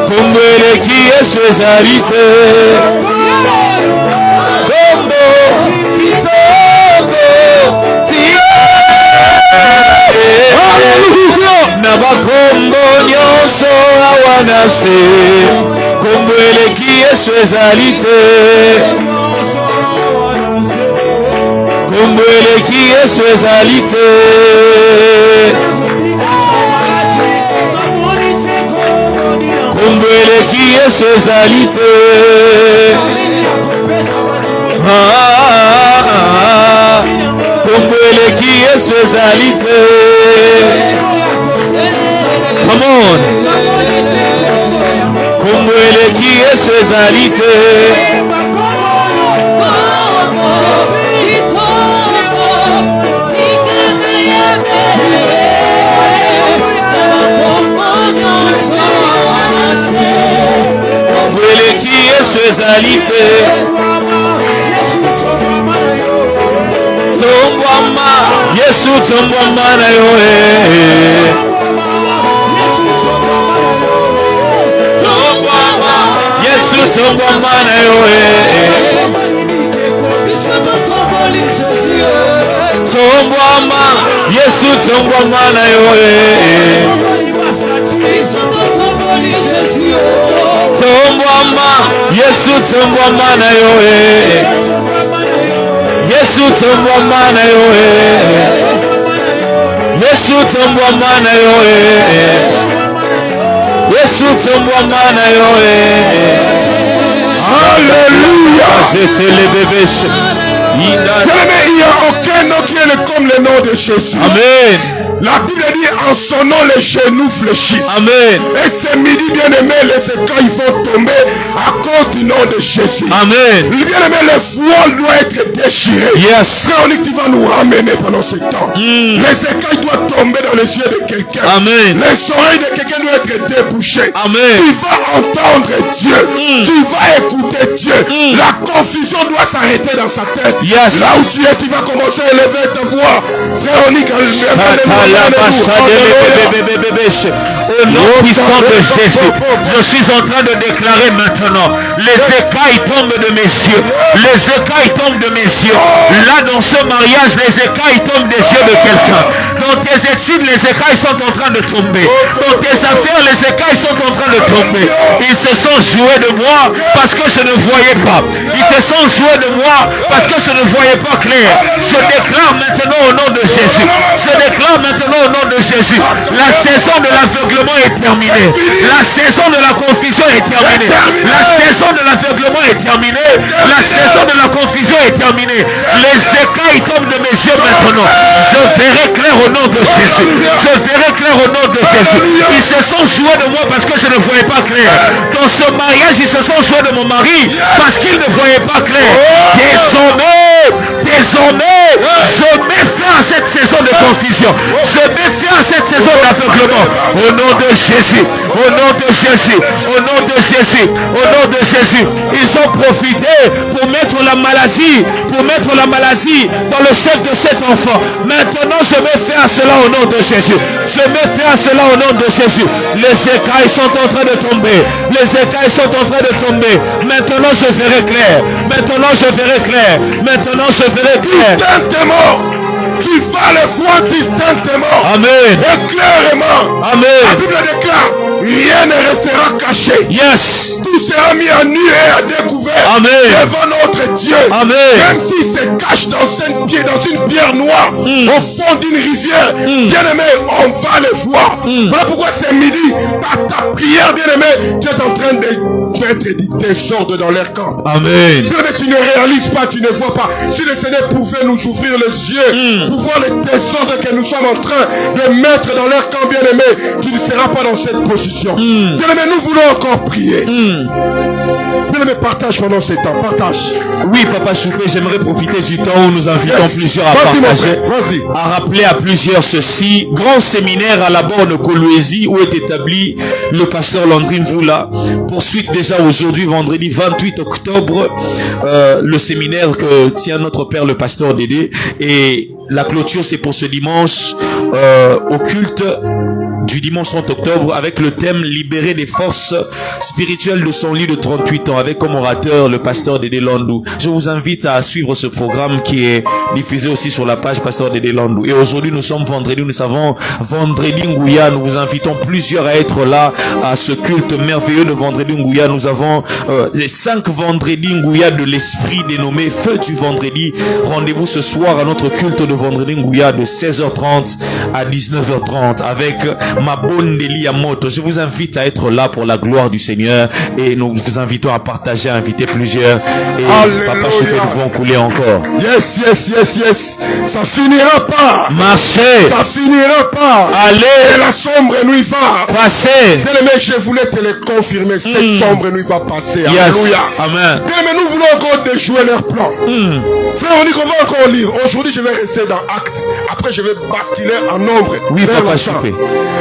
Kumbwele qui est sous exalité. Kombo kitoko Nabakombo nyonso awanase. Kumbwele qui est sous exalité. Kumbwele qui est sous exalité. Kumbwele qui est sous exalité. Kumbwele qui est sous exalité. Come on. Kumbwele qui est sous exalité. Kumbwele qui est sous exalité. Tombwama Yesu tombwama na yoe. Tombwama Yesu tombwama na yoe. Tombwama Yesu tombwama na yoe. Tombwama Yesu tombwama na yoe. Yesu tombwama na yoe. Yesu tombwama na yoe. Yesu tombwama na yoe. Alléluia. C'était les bébés. Il n'y a aucun nom qui est comme le nom de Jésus. Amen. La Bible dit en son nom les genoux fléchissent. Amen. Et ce midi, bien aimé, les écailles vont tomber à cause du nom de Jésus. Amen. Bien aimé, le voile doit être déchiré. Yes. Frère, on dit que tu vas nous ramener pendant ce temps. Les écailles doivent tomber dans les yeux de quelqu'un. Amen. Les oreilles de quelqu'un doivent être débouchées. Amen. Tu vas entendre Dieu. Tu vas écouter Dieu. La confusion doit s'arrêter dans sa tête. Yes. Là où tu es, tu vas commencer à élever ta voix. Frère, on dit que au nom puissant de Jésus, je suis en train de déclarer maintenant, les écailles tombent de mes yeux. Les écailles tombent de mes yeux. Là, dans ce mariage, les écailles tombent des yeux de quelqu'un. Dans tes études, les écailles sont en train de tomber. Dans tes affaires, les écailles sont en train de tomber. Ils se sont joués de moi parce que je ne voyais pas. Ils se sont joués de moi parce que je ne voyais pas clair. Je déclare maintenant au nom de Jésus. Je déclare maintenant au nom de Jésus. Jésus. La saison de l'aveuglement est terminée. La saison de la confusion est terminée. La saison de l'aveuglement est terminée. La saison de la confusion est terminée. Les écailles tombent de mes yeux maintenant. Je verrai clair au nom de Jésus. Je verrai clair au nom de Jésus. Ils se sont joués de moi parce que je ne voyais pas clair. Dans ce mariage, ils se sont joués de mon mari parce qu'il ne voyait pas clair. Désormais, je mets fin à cette saison de confusion. Je mets fin à cette saison d'aveuglement. Au nom de Jésus. Au nom de Jésus. Au nom de Jésus. Au nom de Jésus. Ils ont profité pour mettre la maladie dans le chef de cet enfant. Maintenant, je mets fin à cela au nom de Jésus. Je mets fin à cela au nom de Jésus. Les écailles sont en train de tomber. Les écailles sont en train de tomber. Maintenant, je verrai clair. Maintenant, je verrai clair. Maintenant, je verrai clair. Distinctement. Tu vas le voir distinctement. Amen. Et clairement. Amen. La Bible déclare, rien ne restera caché. Yes. Tout sera mis à nu et à découvert. Amen. Devant notre Dieu. Amen. Même s'il se cache dans une pierre noire, au fond d'une rivière, bien aimé, on va le voir. Voilà pourquoi c'est midi, par ta prière, bien aimé, tu es en train de mettre des désordres dans leur camp. Amen. Bien aimé, tu ne réalises pas, tu ne vois pas. Si le Seigneur pouvait nous ouvrir les yeux, pour voir les désordres que nous sommes en train de mettre dans leur camp, bien aimé, tu ne seras pas dans cette position. Bien aimé, nous voulons encore prier. Bien aimé, partage pendant ces temps, partage. Oui, Papa Choupé, j'aimerais profiter du temps où nous invitons plusieurs à partager, à rappeler à plusieurs ceci. Grand séminaire à la borne Kolwezi où est établi le pasteur Landrine Voula. Poursuite déjà aujourd'hui, vendredi 28 octobre, le séminaire que tient notre père le pasteur Dédé. Et la clôture, c'est pour ce dimanche au culte du dimanche 30 octobre avec le thème libérer des forces spirituelles de son lit de 38 ans avec comme orateur le pasteur Dédé Landou. Je vous invite à suivre ce programme qui est diffusé aussi sur la page pasteur Dédé Landou. Et aujourd'hui nous sommes vendredi, nous savons vendredi Ngouya, nous vous invitons plusieurs à être là à ce culte merveilleux de vendredi Ngouya. Nous avons les 5 vendredis Ngouya de l'esprit dénommé Feu du vendredi. Rendez-vous ce soir à notre culte de vendredi Ngouya de 16h30 à 19h30 avec Mabondeli Yamoto. Je vous invite à être là pour la gloire du Seigneur et nous vous invitons à partager, à inviter plusieurs. Et Alléluia. Papa Choupé, nous vont couler encore. Yes. Ça finira pas. Marchez. Ça finira pas. Allez. Et la sombre nuit va Passez. Bien aimé, je voulais te le confirmer. Cette sombre nuit va passer. Yes. Alléluia. Amen. Bien aimé, nous voulons encore déjouer leur plan. Frère, on dit qu'on va encore lire. Aujourd'hui, je vais rester dans Actes. Après, je vais basculer en nombre. Oui, vers Papa la fin. Choupé.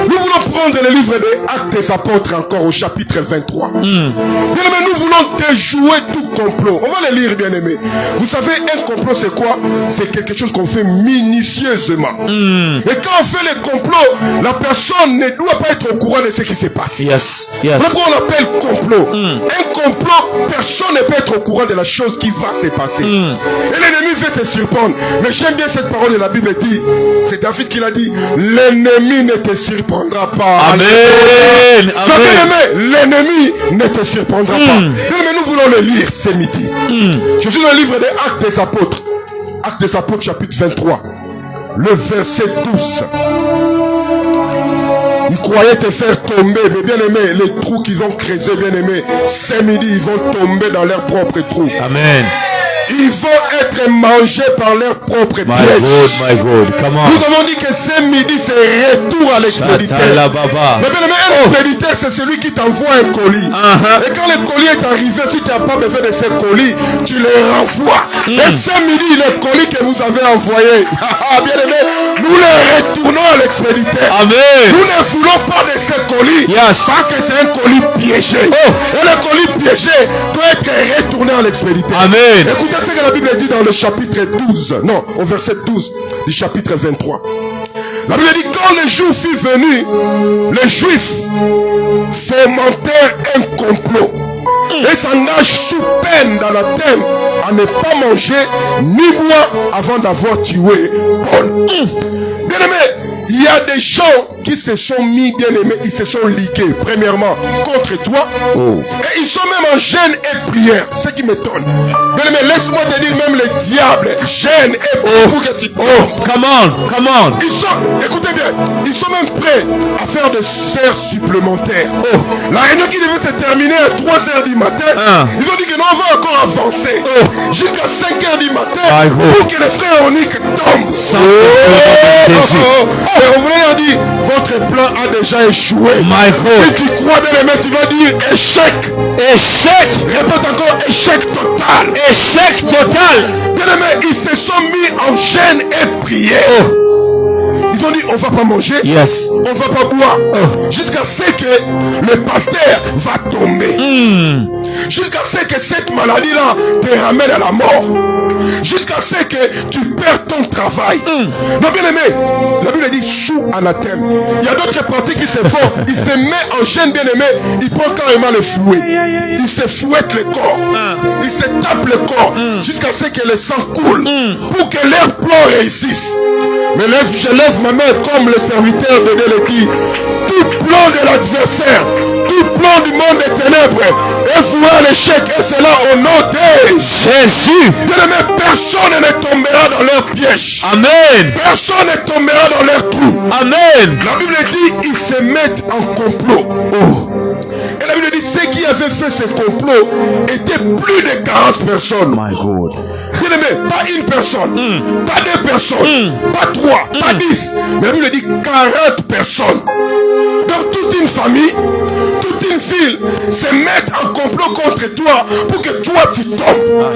Nous voulons prendre le livre des Actes des Apôtres encore au chapitre 23. Bien aimé, nous voulons déjouer tout complot. On va le lire, bien aimé. Vous savez, un complot, c'est quoi? C'est quelque chose qu'on fait minutieusement. Et quand on fait le complot, la personne ne doit pas être au courant de ce qui se passe. Yes. Voilà pourquoi on appelle complot. Un complot, personne ne peut être au courant de la chose qui va se passer. Et l'ennemi veut te surprendre. Mais j'aime bien cette parole de la Bible dit, c'est David qui l'a dit, l'ennemi ne te surprendra pas. Amen. Non, bien aimé, l'ennemi ne te surprendra pas. Bien aimé, nous voulons le lire ce midi. Je suis dans le livre des Actes des Apôtres. Actes des Apôtres chapitre 23. Le verset 12. Ils croyaient te faire tomber, mais bien aimé, les trous qu'ils ont creusés, bien aimé, ce midi, ils vont tomber dans leurs propres trous. Amen. Ils vont être mangés par leurs propres pièges. My God, come on. Nous avons dit que ce midi, c'est retour à l'expéditeur. Mais bien aimé, un expéditeur, c'est celui qui t'envoie un colis. Et quand le colis est arrivé, si tu n'as pas besoin de ce colis, tu le renvoies. Et ce midi, le colis que vous avez envoyé, bien aimé, nous le retournons à l'expéditeur. Amen. Nous ne voulons pas de ce colis. Parce que c'est un colis piégé. Et le colis piégé doit être retourné à l'expéditeur. Amen. Écoutez ce que la Bible dit dans le chapitre 12. Non, au verset 12 du chapitre 23. La Bible dit, quand le jour fut venu, les Juifs fomentèrent un complot et s'engagent sous peine dans la thème à ne pas manger ni boire avant d'avoir tué Paul. Bien aimé, Il y a des gens qui se sont mis, bien aimés, ils se sont ligués, premièrement, contre toi. Et ils sont même en jeûne et prière. Ce qui m'étonne. Bien aimé, laisse-moi te dire, même les diables gênent et pour que tu... Come on. Ils sont, écoutez bien, ils sont même prêts à faire des heures supplémentaires. La réunion qui devait se terminer à 3 heures du matin, ils ont dit que non, on va encore avancer jusqu'à 5 heures du matin pour que les frères Onique tombent. Et on voulait leur dire, votre plan a déjà échoué. Si tu crois bien aimé, tu vas dire échec. Répète encore, échec total. Bien aimé, ils se sont mis en jeûne et prière. Ils ont dit, on va pas manger, on va pas boire, jusqu'à ce que le pasteur va tomber. Jusqu'à ce que cette maladie-là te ramène à la mort. Jusqu'à ce que tu perds ton travail. Non, bien aimé, la Bible dit chou anathème. Il y a d'autres pratiques qui se font. Il se met en jeûne, bien aimé, il prend carrément le fouet. Il se fouette le corps. Il se tape le corps jusqu'à ce que le sang coule pour que leur plan réussisse. Mais je lève ma main comme le serviteur de Dieu le dit. Tout plan de l'adversaire, tout plan du monde des ténèbres est voué à l'échec, et cela au nom de Jésus. Bien aimé, personne ne tombera dans leur piège. Amen. Personne ne tombera dans leur trou. Amen. La Bible dit ils se mettent en complot. Et la Bible dit ceux qui avaient fait ce complot étaient plus de 40 personnes. My God. Bien aimé, pas une personne, pas 2 personnes, pas 3, pas 10. Mais la Bible dit 40 personnes. Donc toute une famille, toute une ville se mettent en complot contre toi pour que toi tu tombes.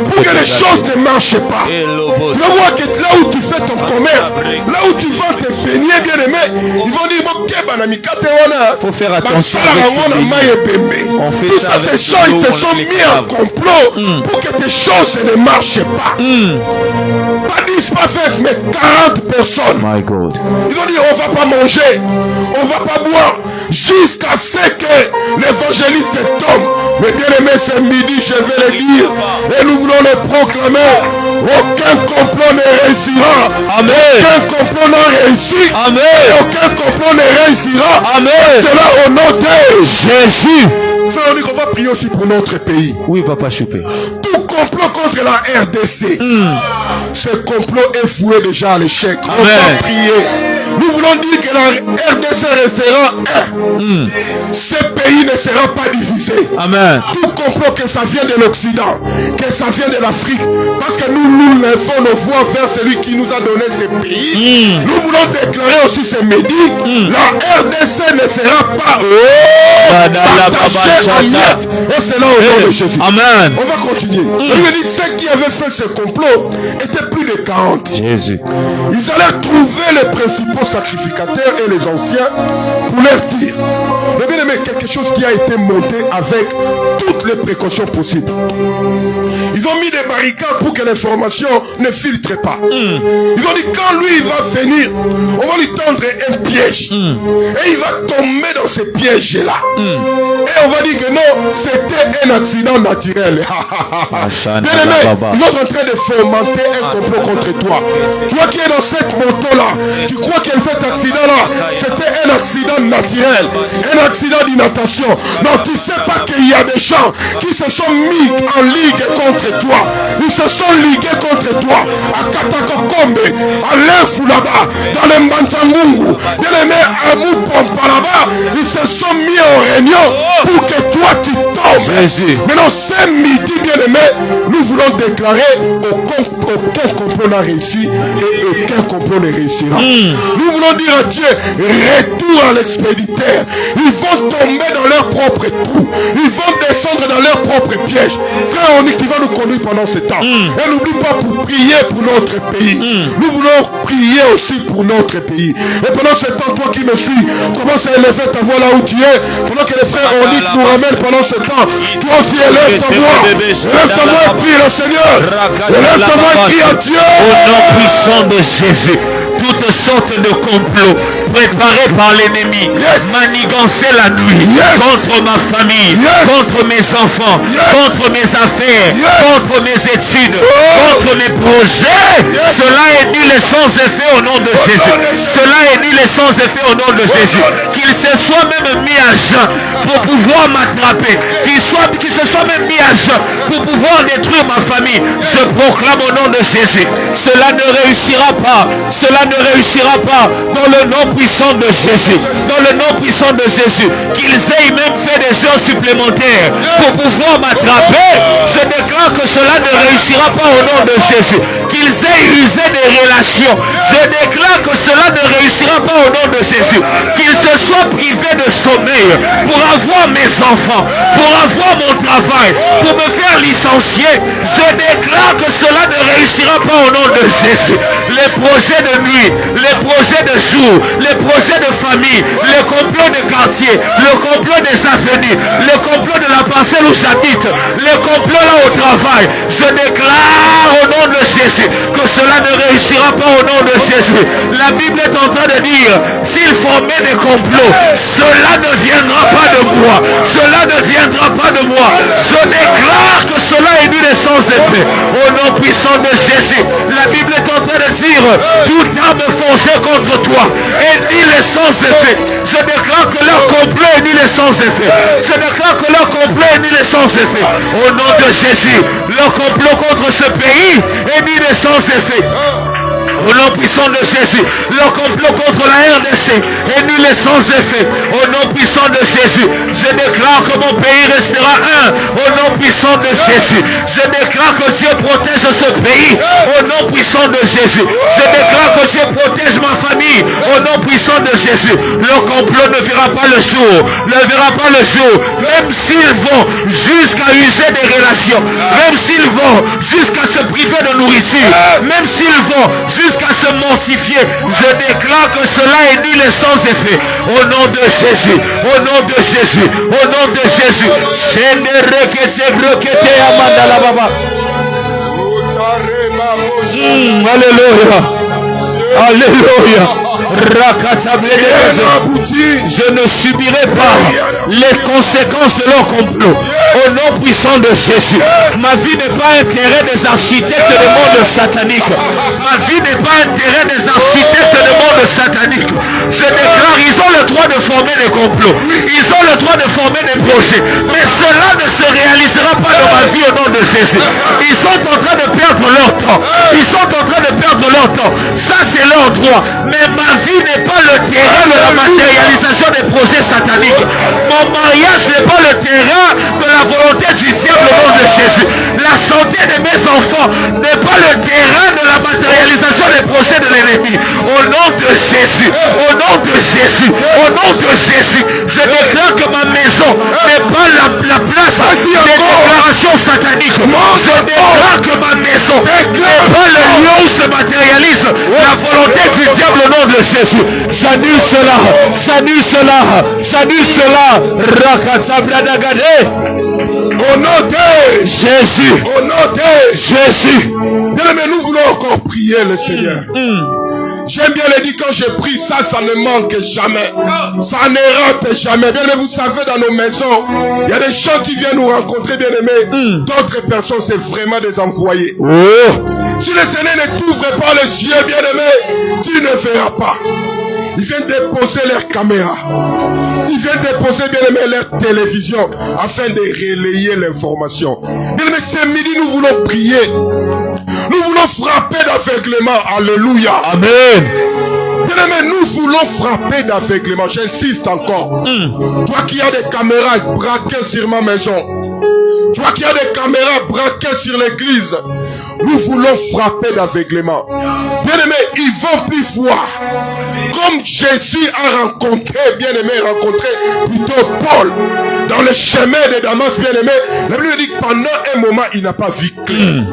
Pour que les choses ne marchent pas. Tu vas voir que là où tu fais ton commerce, là où tu vas te baigner, bien aimé, ils vont dire faut faire attention on fait ça avec ces gens, ils se sont mis en complot pour que tes choses ne marchent pas. Pas 10, pas 20, mais 40 personnes. My God. Ils ont dit on va pas manger, on va pas boire jusqu'à ce que l'évangéliste tombe. Mais bien aimé, ce midi je vais le dire et nous voulons le proclamer. Aucun complot ne réussira. Amen. Aucun complot n'a réussi. Amen. Aucun complot ne réussira. Amen. C'est là au nom de Jésus. Frère, on dit qu'on va prier aussi pour notre pays. Oui, Papa Choupé. Tout complot contre la RDC, ce complot est voué déjà à l'échec. On va prier. Nous voulons dire que la RDC restera un. Ce pays ne sera pas divisé. Amen. Tout complot, que ça vient de l'Occident, que ça vient de l'Afrique, parce que nous lèvons nos voix vers celui qui nous a donné ce pays. Nous voulons déclarer aussi ce midi, la RDC ne sera pas partagée en miettes. Et c'est là au nom de Jésus. Amen. On va continuer. On dit ceux qui avaient fait ce complot étaient plus de 40. Jésus. Ils allaient trouver les principaux sacrificateurs et les anciens pour leur dire. Mais bien aimé, quelque chose qui a été monté avec toutes les précautions possibles. Ils ont mis des barricades pour que l'information ne filtre pas. Ils ont dit quand lui il va venir, on va lui tendre un piège. Et il va tomber dans ce piège-là. Et on va dire que non, c'était un accident naturel. Bien aimé, ils sont en train de fomenter un complot contre toi. Toi qui es dans cette moto-là, tu crois que cet accident-là, c'était un accident naturel, un accident d'inattention. Non, tu ne sais pas qu'il y a des gens qui se sont mis en ligue contre toi. Ils se sont ligués contre toi. À Katakokombe, à l'Infou là-bas, dans le Mbantangungu, bien aimé, à Moupompa là-bas, ils se sont mis en réunion pour que toi tu tombes. Jésus. Maintenant, ce midi, bien aimé, nous voulons déclarer aucun complot n'a réussi et aucun complot ne réussira. Nous voulons dire à Dieu, retour à l'expéditeur. Ils vont tomber dans leur propre trou. Ils vont descendre dans leur propre piège. Frère, on dit qu'il va nous conduire pendant ce temps. Et n'oublie pas pour prier pour notre pays. Nous voulons prier aussi pour notre pays. Et pendant ce temps, toi qui me suis, commence à élever ta voix là où tu es. Pendant que les frères Onique nous ramènent pendant ce temps, toi aussi élève ta voix. Élève ta voix et prie le Seigneur. Élève ta voix et prie à Dieu. Au nom puissant de Jésus. toutes sortes de complots préparés par l'ennemi, manigancés la nuit, contre ma famille, contre mes enfants, contre mes affaires, contre mes études, contre mes projets. Cela est nul et sans effet au nom de Jésus. Cela est nul et sans effet au nom de Jésus. Qu'il se soit même mis à jeun pour pouvoir m'attraper. Qu'il se soit même mis à jeun pour pouvoir détruire ma famille. Je proclame au nom de Jésus. Cela ne réussira pas. Cela ne réussira pas dans le nom puissant de Jésus. Dans le nom puissant de Jésus. Qu'ils aient même fait des heures supplémentaires pour pouvoir m'attraper. Je déclare que cela ne réussira pas au nom de Jésus. Qu'ils aient usé des relations. Je déclare que cela ne réussira pas au nom de Jésus. Qu'ils se soient privés de sommeil pour avoir mes enfants, pour avoir mon travail, pour me faire licencier. Je déclare que cela ne réussira pas au nom de Jésus. Les projets de nuit, les projets de jour, les projets de famille, les complots de quartier, le complot des avenues, le complot de la parcelle où j'habite, les complots là au travail. Je déclare au nom de Jésus que cela ne réussira pas au nom de Jésus. La Bible est en train de dire, s'ils formaient des complots, cela ne viendra pas de moi. Cela ne viendra pas de moi. Je déclare que cela est nul et sans effet. Au nom puissant de Jésus. La Bible est en train de dire, toute arme forgée contre toi est nul et sans effet. Je déclare que leur complot est nul et sans effet. Je déclare que leur complot est nul et sans effet. Au nom de Jésus, leur complot contre ce pays est nul et sans effet. Au nom puissant de Jésus, leur complot contre la RDC est nul et sans effet. Au nom puissant de Jésus, je déclare que mon pays restera un. Au nom puissant de Jésus, je déclare que Dieu protège ce pays. Au nom puissant de Jésus, je déclare que Dieu protège ma famille. Au nom puissant de Jésus, leur complot ne verra pas le jour. Ne verra pas le jour. Même s'ils vont jusqu'à user des relations, même s'ils vont jusqu'à se priver de nourriture, même s'ils vont jusqu'à se mortifier, je déclare que cela est nul et sans effet. Au nom de Jésus, au nom de Jésus, au nom de Jésus. Alléluia. Alléluia. Je ne subirai pas les conséquences de leur complot. Au nom puissant de Jésus. Ma vie n'est pas intérêt des architectes du monde satanique. Ma vie n'est pas intérêt des architectes du monde satanique. Je déclare, ils ont le droit de former des complots. Ils ont le droit de former des projets. Mais cela ne se réalisera pas dans ma vie au nom de Jésus. Ils sont en train de perdre leur temps. Ils sont en train de perdre leur temps. Ça, c'est leur droit. Mais ma vie n'est pas le terrain de la matérialisation des projets sataniques. Mon mariage n'est pas le terrain de la volonté du diable au nom de Jésus. La santé de mes enfants n'est pas le terrain de la matérialisation des projets de l'ennemi. Au nom de Jésus, au nom de Jésus, au nom de Jésus, je déclare que ma maison n'est pas la place des déclarations sataniques. Je déclare que ma maison n'est pas le lieu où se matérialise la volonté du diable au nom de Jésus. J'annule cela, j'annule cela, j'annule cela. Au nom de Jésus, au nom de Jésus. Bien, mais nous voulons encore prier le Seigneur. J'aime bien le dire, quand je prie, ça ne manque jamais. Ça ne rate jamais. Bien aimé, vous savez, dans nos maisons, il y a des gens qui viennent nous rencontrer, bien aimé. D'autres personnes, c'est vraiment des envoyés. Si le Seigneur ne t'ouvre pas les yeux, bien aimé, tu ne verras pas. Ils viennent déposer leurs caméras. Ils viennent déposer, bien aimé, leur télévision afin de relayer l'information. Bien aimé, ce midi, nous voulons prier. Nous voulons frapper d'aveuglement. Alléluia. Amen. Bien aimé, nous voulons frapper d'aveuglement. J'insiste encore. Toi qui as des caméras braquées sur ma maison. Toi qui as des caméras braquées sur l'église. Nous voulons frapper d'aveuglement. Bien aimé, ils vont plus voir. Comme Jésus a rencontré, bien aimé, plutôt Paul dans le chemin de Damas, bien aimé. La Bible dit que pendant un moment, il n'a pas vu clair.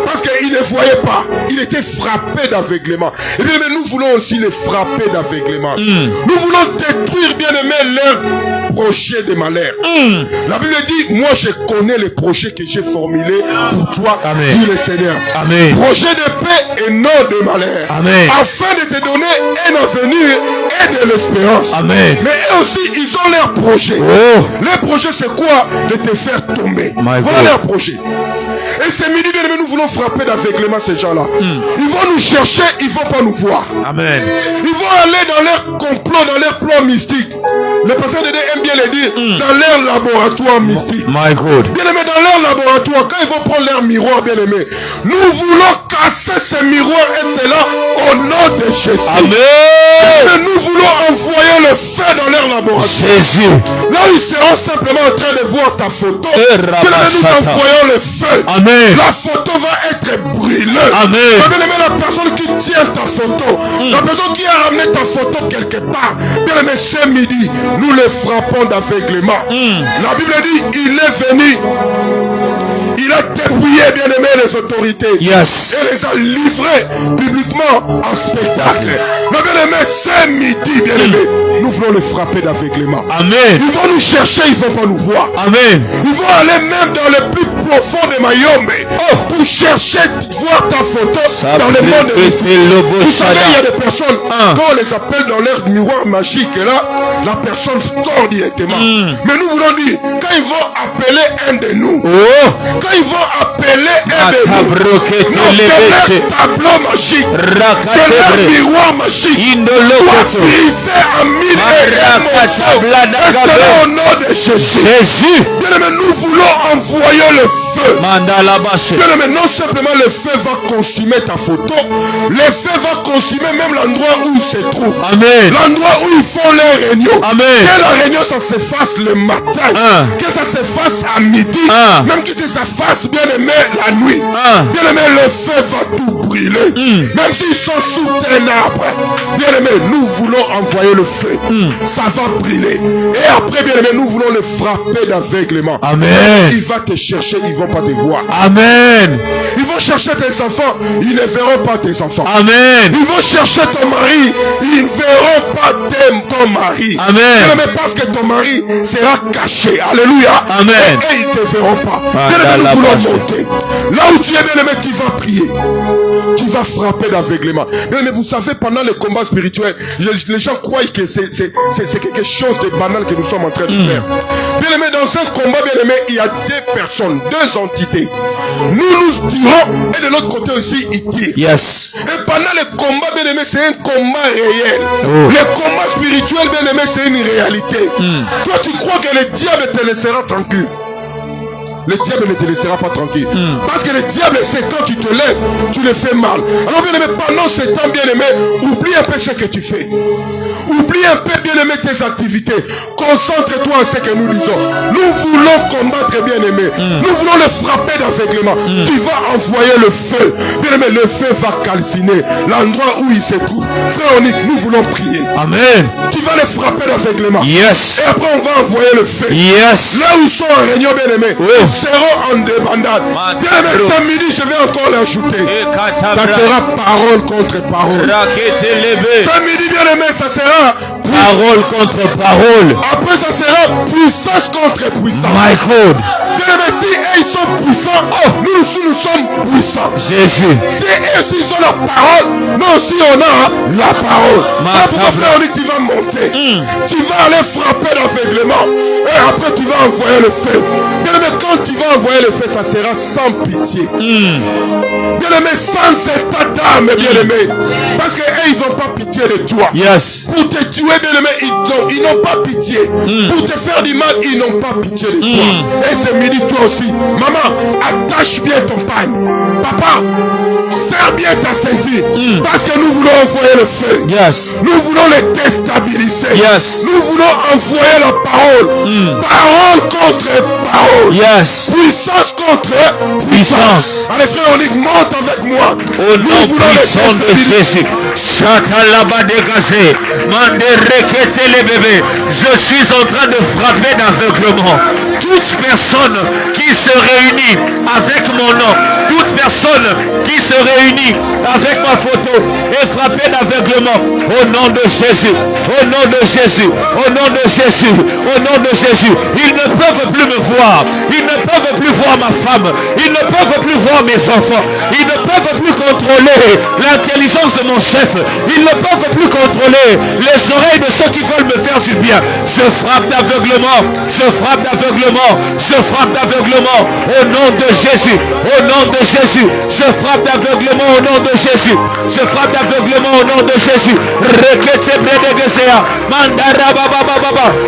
Parce qu'il ne ne voyaient pas. Il était frappé d'aveuglement. Et bien, mais nous voulons aussi les frapper d'aveuglement. Nous voulons détruire, bien aimé, leurs projets de malheur. La Bible dit, moi je connais les projets que j'ai formulés pour toi, dit le Seigneur. Amen. Projet de paix et non de malheur. Amen. Afin de te donner un avenir et de l'espérance. Amen. Mais eux aussi, ils ont leurs projets. Oh. Leur projet, c'est quoi? De te faire tomber. Voilà leur projet. Et ce midi, bien aimé, nous voulons frapper d'aveuglement ces gens-là. Ils vont nous chercher, ils vont pas nous voir. Amen. Ils vont aller dans leur complot, dans leur plan mystique. Le pasteur de Dieu aime bien le dire, dans leur laboratoire mystique. My God. Bien aimé, dans leur laboratoire, quand ils vont prendre leur miroir, bien aimé, nous voulons casser ce miroir et cela au nom de Jésus. Amen. Nous voulons envoyer le feu dans leur laboratoire. Jésus. Là où ils seront simplement en train de voir ta photo, nous envoyons le feu. Amen. La photo va être brûlée. Amen. Bien aimé, la personne qui tient ta photo, la personne qui a ramené ta photo quelque part, bien aimé, ce midi, nous les frappons d'aveuglement. La Bible dit, il est venu. Il a dépouillé, bien aimé, les autorités. Yes. Et les a livrés publiquement en spectacle. Mais bien aimé, ce midi, bien aimé, nous voulons les frapper d'aveuglement. Amen. Ils vont nous chercher, ils vont pas nous voir. Amen. Ils vont aller même dans le plus profond de Mayombe pour chercher, voir ta photo dans le monde de l'esprit. Vous savez, il y a des personnes, quand on les appelle dans leur miroir magique, et là, la personne sort directement. Mais nous voulons dire, quand ils vont appeler un de nous, quand ils vont appeler un de nous, de leur tableau magique, de leur miroir magique, soit brisé en mille et un morceaux. Et c'est au nom de Jésus. Bien aimé, nous voulons envoyer le feu. Bien aimé, non simplement le feu va consumer ta photo, le feu va consumer même l'endroit où il se trouve. Amen. L'endroit où ils font les réunions. Amen. Que la réunion ça se fasse le matin, que ça se fasse à midi, même que ça fasse, bien aimé, la nuit. Bien aimé, le feu va tout brûler. Même s'ils sont sous un arbre, bien aimé, nous voulons envoyer le feu. Ça va brûler. Et après, bien aimé, nous voulons le frapper d'aveuglement. Amen. Il va te chercher, ils vont pas te voir. Amen. Ils vont chercher tes enfants, ils ne verront pas tes enfants. Amen. Ils vont chercher ton mari, ils ne verront pas ton mari. Amen. Mais parce que ton mari sera caché. Alléluia. Amen. Et ils ne te verront pas. Bien aimé, nous voulons monter. Là où tu es, bien aimé, tu vas prier. Tu vas frapper d'aveuglement. Bien aimé, vous savez, pendant les combats spirituels, les gens croient que c'est quelque chose de banal que nous sommes en train de faire. Bien aimé, dans un combat, bien aimé, il y a deux personnes, deux entités. Nous tirons et de l'autre côté aussi, ils tirent. Yes. Et pendant le combat, bien aimé, c'est un combat réel. Le combat spirituel, bien aimé, c'est une réalité. Toi, tu crois que le diable te laissera tranquille. Le diable ne te laissera pas tranquille. Parce que le diable, c'est quand tu te lèves, tu le fais mal. Alors, bien aimé, pendant ce temps, bien aimé, oublie un peu ce que tu fais. Oublie un peu, bien aimé, tes activités. Concentre-toi à ce que nous disons. Nous voulons combattre, bien aimé. Nous voulons le frapper d'aveuglement. Tu vas envoyer le feu. Bien aimé, le feu va calciner l'endroit où il se trouve. Frère Onique, nous voulons prier. Amen. Tu vas le frapper d'aveuglement. Yes. Et après, on va envoyer le feu. Yes. Là où ils sont en réunion, bien aimé, ils seront en débandade. Bien aimé, ce midi, je vais encore l'ajouter. Ça sera parole contre parole. Ce midi, bien aimé, ça sera parole contre parole. Après, ça sera puissance contre puissance. My God. Bien aimé, si ils sont puissants, nous aussi nous sommes puissants. Jésus. Si eux aussi ils ont la parole, nous aussi on a la parole. Pourquoi frère, on dit tu vas monter. Tu vas aller frapper d'aveuglement. Et après tu vas envoyer le feu. Bien aimé, quand tu vas envoyer le feu, ça sera sans pitié. Bien aimé, sans état d'âme, bien aimé. Parce que eux, ils n'ont pas pitié de toi. Yes. Pour te tuer, bien aimé, ils n'ont pas pitié. Pour te faire du mal, ils n'ont pas pitié de toi. Et ce midi, toi aussi, maman, attache bien ton pagne. Papa, serre bien ta ceinture. Parce que nous voulons envoyer le feu. Yes. Nous voulons les déstabiliser. Yes. Nous voulons envoyer la parole. Parole contre parole. Yes. Puissance contre puissance. Allez frère, on dit monte avec moi. Au nom puissant de Jésus. Je suis en train de frapper d'aveuglement toute personne qui se réunit avec mon nom toute personne qui se réunit avec ma photo est frappée d'aveuglement. Au nom de Jésus, au nom de Jésus, au nom de Jésus, au nom de Jésus. Ils ne peuvent plus me voir. Ils ne peuvent plus voir ma femme. Ils ne peuvent plus voir mes enfants. Ils ne peuvent plus contrôler l'intelligence de mon chef. Ils ne peuvent plus contrôler les oreilles de ceux qui veulent me faire du bien. Je frappe d'aveuglement. Je frappe d'aveuglement. Je frappe d'aveuglement au nom de Jésus. Au nom de Jésus. Je frappe d'aveuglement au nom de Jésus. Je frappe d'aveuglement au nom de Jésus.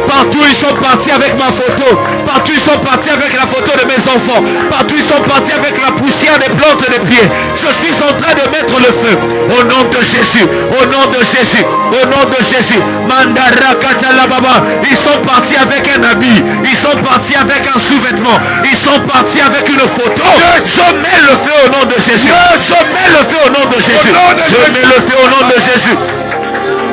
Partout ils sont partis avec ma photo. Partout ils sont partis avec la photo de mes enfants. Partout ils sont partis avec la poussière des plantes des pieds. Je suis en train de mettre le feu. Au nom de Jésus. Au nom de Jésus. Au nom de Jésus. Ils sont partis avec un habit. Ils sont partis avec un sous-vêtement. Ils sont partis avec une photo. Je mets le feu au nom de Jésus. Je mets le feu au nom de Jésus. Je mets le feu au nom de Jésus.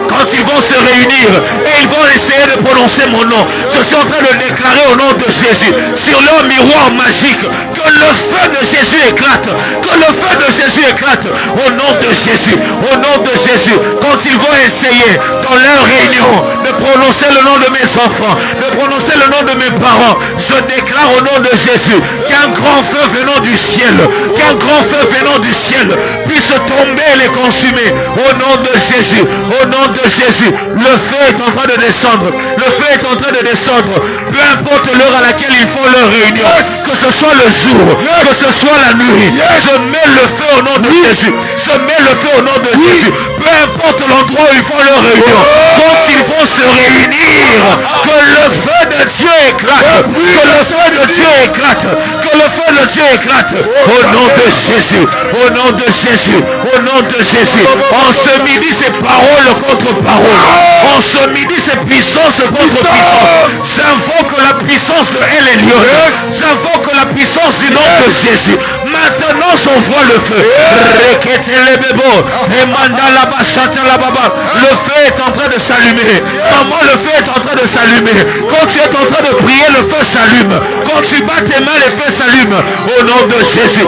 Quand ils vont se réunir et ils vont essayer de prononcer mon nom, je suis en train de déclarer au nom de Jésus sur leur miroir magique que le feu de Jésus éclate, que le feu de Jésus éclate au nom de Jésus, au nom de Jésus. Quand ils vont essayer dans leur réunion de prononcer le nom de mes enfants, de prononcer le nom de mes parents, je déclare au nom de Jésus qu'un grand feu venant du ciel, qu'un grand feu venant du ciel puisse tomber et les consumer au nom de Jésus, au nom de Jésus. Le feu est en train de descendre. Le feu est en train de descendre. Peu importe l'heure à laquelle ils font leur réunion, que ce soit le jour, que ce soit la nuit, je mets le feu au nom de Jésus. Je mets le feu au nom de Jésus. Peu importe l'endroit où ils font leur réunion, quand ils vont se réunir, que le feu de Dieu éclate. Que le feu de Dieu éclate. Que le feu de Dieu éclate. Au nom de Jésus. Au nom de Jésus. Au nom de Jésus. En ce midi, c'est parole contre parole. En ce midi, c'est puissance contre puissance. J'invoque la puissance de El Elyon. J'invoque la puissance du nom de Jésus. Maintenant, j'envoie le feu. Le feu est en train de s'allumer. Maman, le feu est en train de s'allumer. Quand tu es en train de prier, le feu s'allume. Quand tu bats tes mains, le feu s'allume. Au nom de Jésus.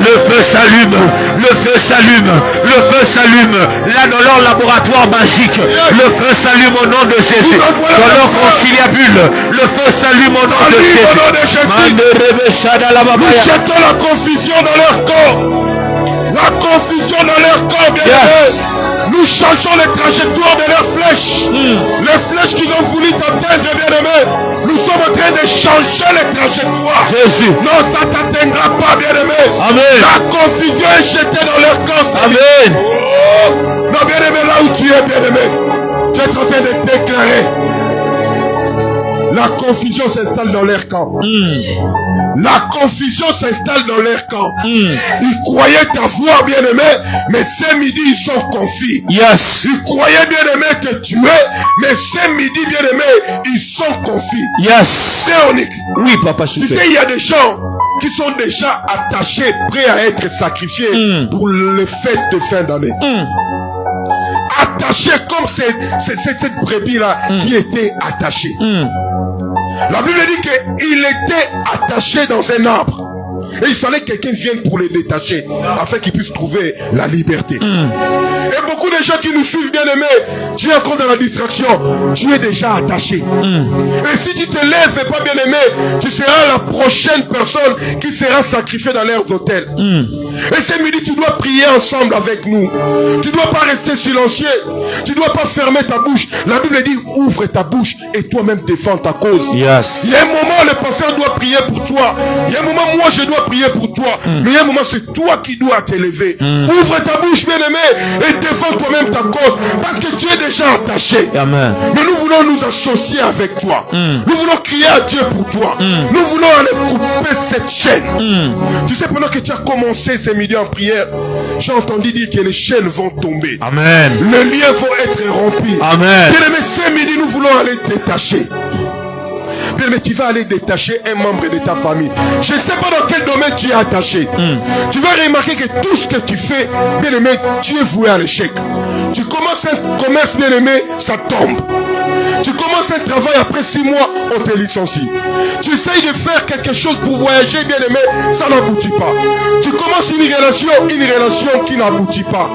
Le feu s'allume, le feu s'allume, le feu s'allume. Là dans leur laboratoire magique, le feu s'allume au nom de Jésus. Dans leur conciliabule, le feu s'allume au nom de Jésus. Nous jetons la confusion dans leur corps. La confusion dans leur corps, bien aimé. Nous changeons les trajectoires de leurs flèches. Les flèches qu'ils ont voulu t'atteindre, bien aimé. Nous sommes en train de changer les trajectoires. Jésus. Non, ça ne t'atteindra pas, bien aimé. Amen. La confusion est jetée dans leur corps. Amen. Oh. Non, bien aimé, là où tu es, bien aimé, tu es en train de déclarer. La confusion s'installe dans leur camp. La confusion s'installe dans leur camp. Ils croyaient t'avoir, bien aimé, mais ce midi ils sont confus. Yes. Ils croyaient, bien aimé, que tu es, mais ce midi, bien aimé, ils sont confus. Yes. Théonique. Oui, papa, Tu sais, il y a des gens qui sont déjà attachés, prêts à être sacrifiés pour les fêtes de fin d'année. Attachés comme cette brebis-là qui était attachée. La Bible dit qu'il était attaché dans un arbre. Et il fallait que quelqu'un vienne pour les détacher, afin qu'ils puissent trouver la liberté. Et beaucoup de gens qui nous suivent, bien aimés, tu es encore dans la distraction, tu es déjà attaché. Et si tu te lèves pas, bien aimé, tu seras la prochaine personne qui sera sacrifiée dans leurs hôtels. Et ce midi, tu dois prier ensemble avec nous. Tu dois pas rester silencieux. Tu dois pas fermer ta bouche. La Bible dit, ouvre ta bouche et toi-même défends ta cause. Yes. Il y a un moment, le pasteur doit prier pour toi. Il y a un moment, moi, je dois prier pour toi. Mais il y a un moment, c'est toi qui dois t'élever. Ouvre ta bouche, bien-aimé, et défends toi-même ta cause. Parce que tu es déjà attaché. Amen. Mais nous voulons nous associer avec toi. Nous voulons crier à Dieu pour toi. Nous voulons aller couper cette chaîne. Tu sais, pendant que tu as commencé ce midi en prière, j'ai entendu dire que les chaînes vont tomber. Amen. Les liens vont être rompus. Amen. Bien-aimé, ce midi, nous voulons aller détacher. Bien, mais tu vas aller détacher un membre de ta famille. Je ne sais pas dans quel domaine tu es attaché. Tu vas remarquer que tout ce que tu fais, bien aimé, tu es voué à l'échec. Tu commences un commerce, bien aimé, ça tombe. Tu commences un travail, après 6 mois, on te licencie. Tu essayes de faire quelque chose pour voyager, bien aimé, ça n'aboutit pas. Tu commences une relation qui n'aboutit pas.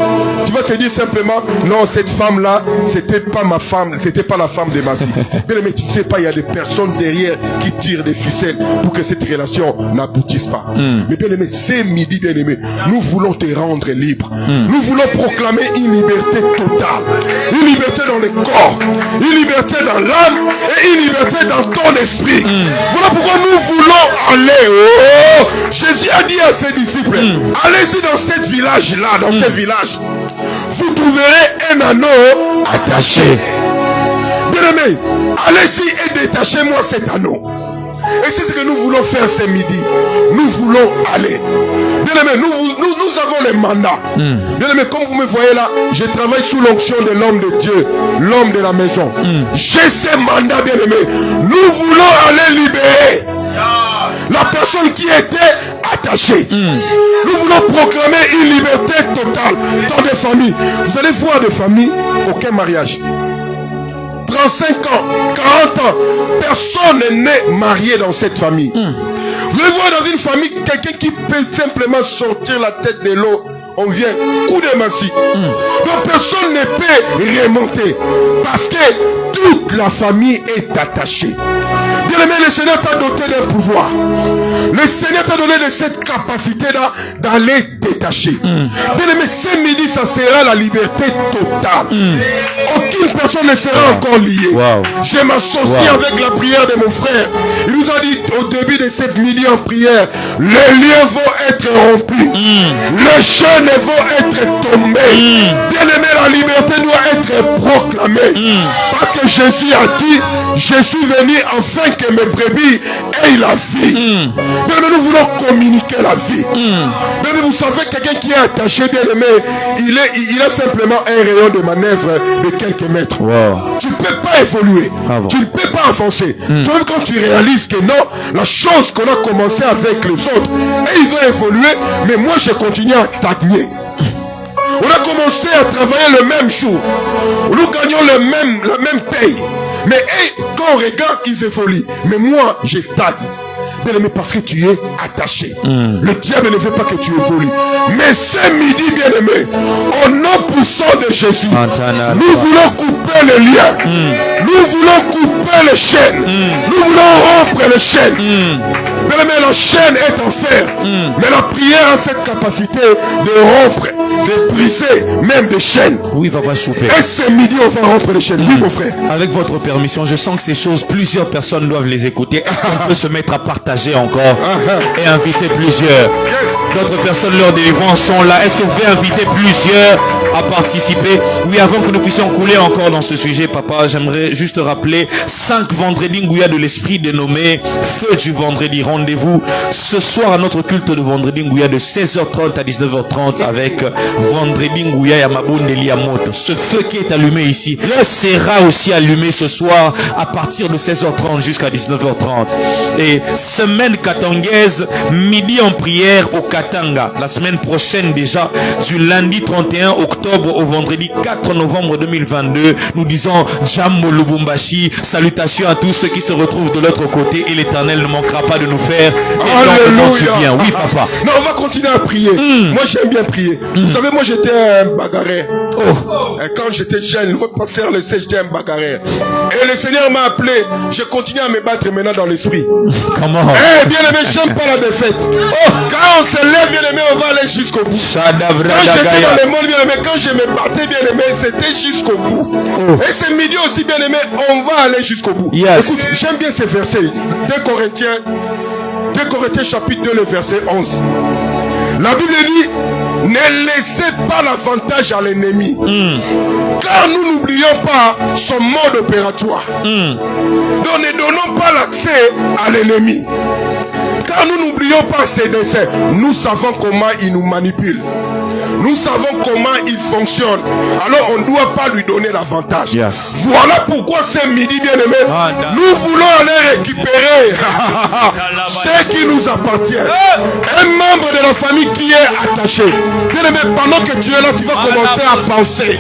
Tu vas te dire simplement, non, cette femme-là, c'était pas ma femme, c'était pas la femme de ma vie. Bien aimé, tu ne sais pas, il y a des personnes derrière qui tirent des ficelles pour que cette relation n'aboutisse pas. Mais bien aimé, c'est midi, bien aimé, nous voulons te rendre libre. Nous voulons proclamer une liberté totale. Une liberté dans le corps, une liberté dans l'âme et une liberté dans ton esprit. Voilà pourquoi nous voulons aller. Oh, Jésus a dit à ses disciples, allez-y dans ce village-là, dans ce village. Vous trouverez un anneau attaché. Bien-aimé, allez-y et détachez-moi cet anneau. Et c'est ce que nous voulons faire ce midi. Nous voulons aller. Bien-aimé, nous avons les mandats. Bien-aimé, comme vous me voyez là, je travaille sous l'onction de l'homme de Dieu, l'homme de la maison. J'ai ces mandats, bien-aimé. Nous voulons aller libérer la personne qui était attachée. Nous voulons proclamer une liberté totale dans des familles. Vous allez voir des familles, aucun mariage. 35 ans, 40 ans, personne n'est marié dans cette famille. Vous allez voir dans une famille quelqu'un qui peut simplement sortir la tête de l'eau. On vient, coup de massif. Donc personne ne peut remonter parce que toute la famille est attachée. Bien aimé, le Seigneur t'a doté d'un pouvoir. Le Seigneur t'a donné de cette capacité-là d'aller détacher. Bien aimé, ce midi, ça sera la liberté totale. Aucune personne ne sera encore liée. Je m'associe avec la prière de mon frère. Il nous a dit au début de cette midi en prière, les liens vont être rompus. Les chaînes vont être tombées. Bien aimé, la liberté doit être proclamée. Parce que Jésus a dit, je suis venu afin que mes brebis aient la vie. Bien aimé, nous voulons communiquer la vie. Bien aimé, vous savez, quelqu'un qui est attaché, bien aimé, il a simplement un rayon de manœuvre de quelques mètres. Tu ne peux pas évoluer. Tu ne peux pas avancer. Toi-même, quand tu réalises que non, la chose qu'on a commencé avec les autres, et ils ont évolué, mais moi j'ai continué à stagner. On a commencé à travailler le même jour. Nous gagnons la même paye. Mais quand on regarde, ils évoluent. Mais moi, je stagne. Bien aimé, parce que tu es attaché. Le diable ne veut pas que tu évolues. Mais ce midi, bien aimé, au nom puissant de Jésus, nous voulons couper les liens. Nous voulons couper les chaînes. Nous voulons rompre les chaînes. Bien aimé, la chaîne est en fer. Mais la prière a cette capacité de rompre, de briser même des chaînes. Oui, papa Choupé. Et ce midi, on va rompre les chaînes. Oui, mon frère. Avec votre permission, je sens que ces choses, plusieurs personnes doivent les écouter. Est-ce qu'on peut se mettre à partager encore et inviter plusieurs? D'autres personnes, leurs délivrances sont là. Est-ce que vous pouvez inviter plusieurs à participer? Oui, avant que nous puissions couler encore dans ce sujet, papa, j'aimerais juste rappeler 5 vendredis Ngouya de l'esprit dénommé Feu du vendredi. Rendez-vous ce soir à notre culte de vendredi Ngouya de 16h30 à 19h30 avec vendredi Ngouya Yamabunde Liamoto. Ce feu qui est allumé ici sera aussi allumé ce soir à partir de 16h30 jusqu'à 19h30. Et semaine katangaise, midi en prière au Katanga. La semaine prochaine déjà, du lundi 31 octobre au vendredi 4 novembre 2022, nous disons Jambo Lubumbashi. Salutations à tous ceux qui se retrouvent de l'autre côté et l'Éternel ne manquera pas de nous faire. Alléluia. Oui, papa. Non, on va continuer à prier. Moi, j'aime bien prier. Vous savez, moi, j'étais un bagarreur. Et quand j'étais jeune, votre pasteur le sait, j'étais un bagarreur. Et le Seigneur m'a appelé. J'ai continué à me battre maintenant dans l'esprit. Comment? Eh, bien aimé, j'aime pas la défaite. Quand on se lève, bien aimé, on va aller jusqu'au bout. Quand j'étais dans le monde, bien aimé, quand je me battais, bien aimé, c'était jusqu'au bout. Et ce midi aussi, bien aimé, on va aller jusqu'au bout. Écoute, j'aime bien ces versets. 2 Corinthiens chapitre 2, le verset 11. La Bible dit, ne laissez pas l'avantage à l'ennemi. Car nous n'oublions pas son mode opératoire. Donc ne donnons pas l'accès à l'ennemi. Car nous n'oublions pas ses desseins. Nous savons comment il nous manipule. Nous savons comment il fonctionne. Alors on ne doit pas lui donner l'avantage. Voilà pourquoi ce midi, bien aimé, nous voulons aller récupérer ce qui nous appartient. Un membre de la famille qui est attaché. Bien aimé, pendant que tu es là, tu vas commencer à penser,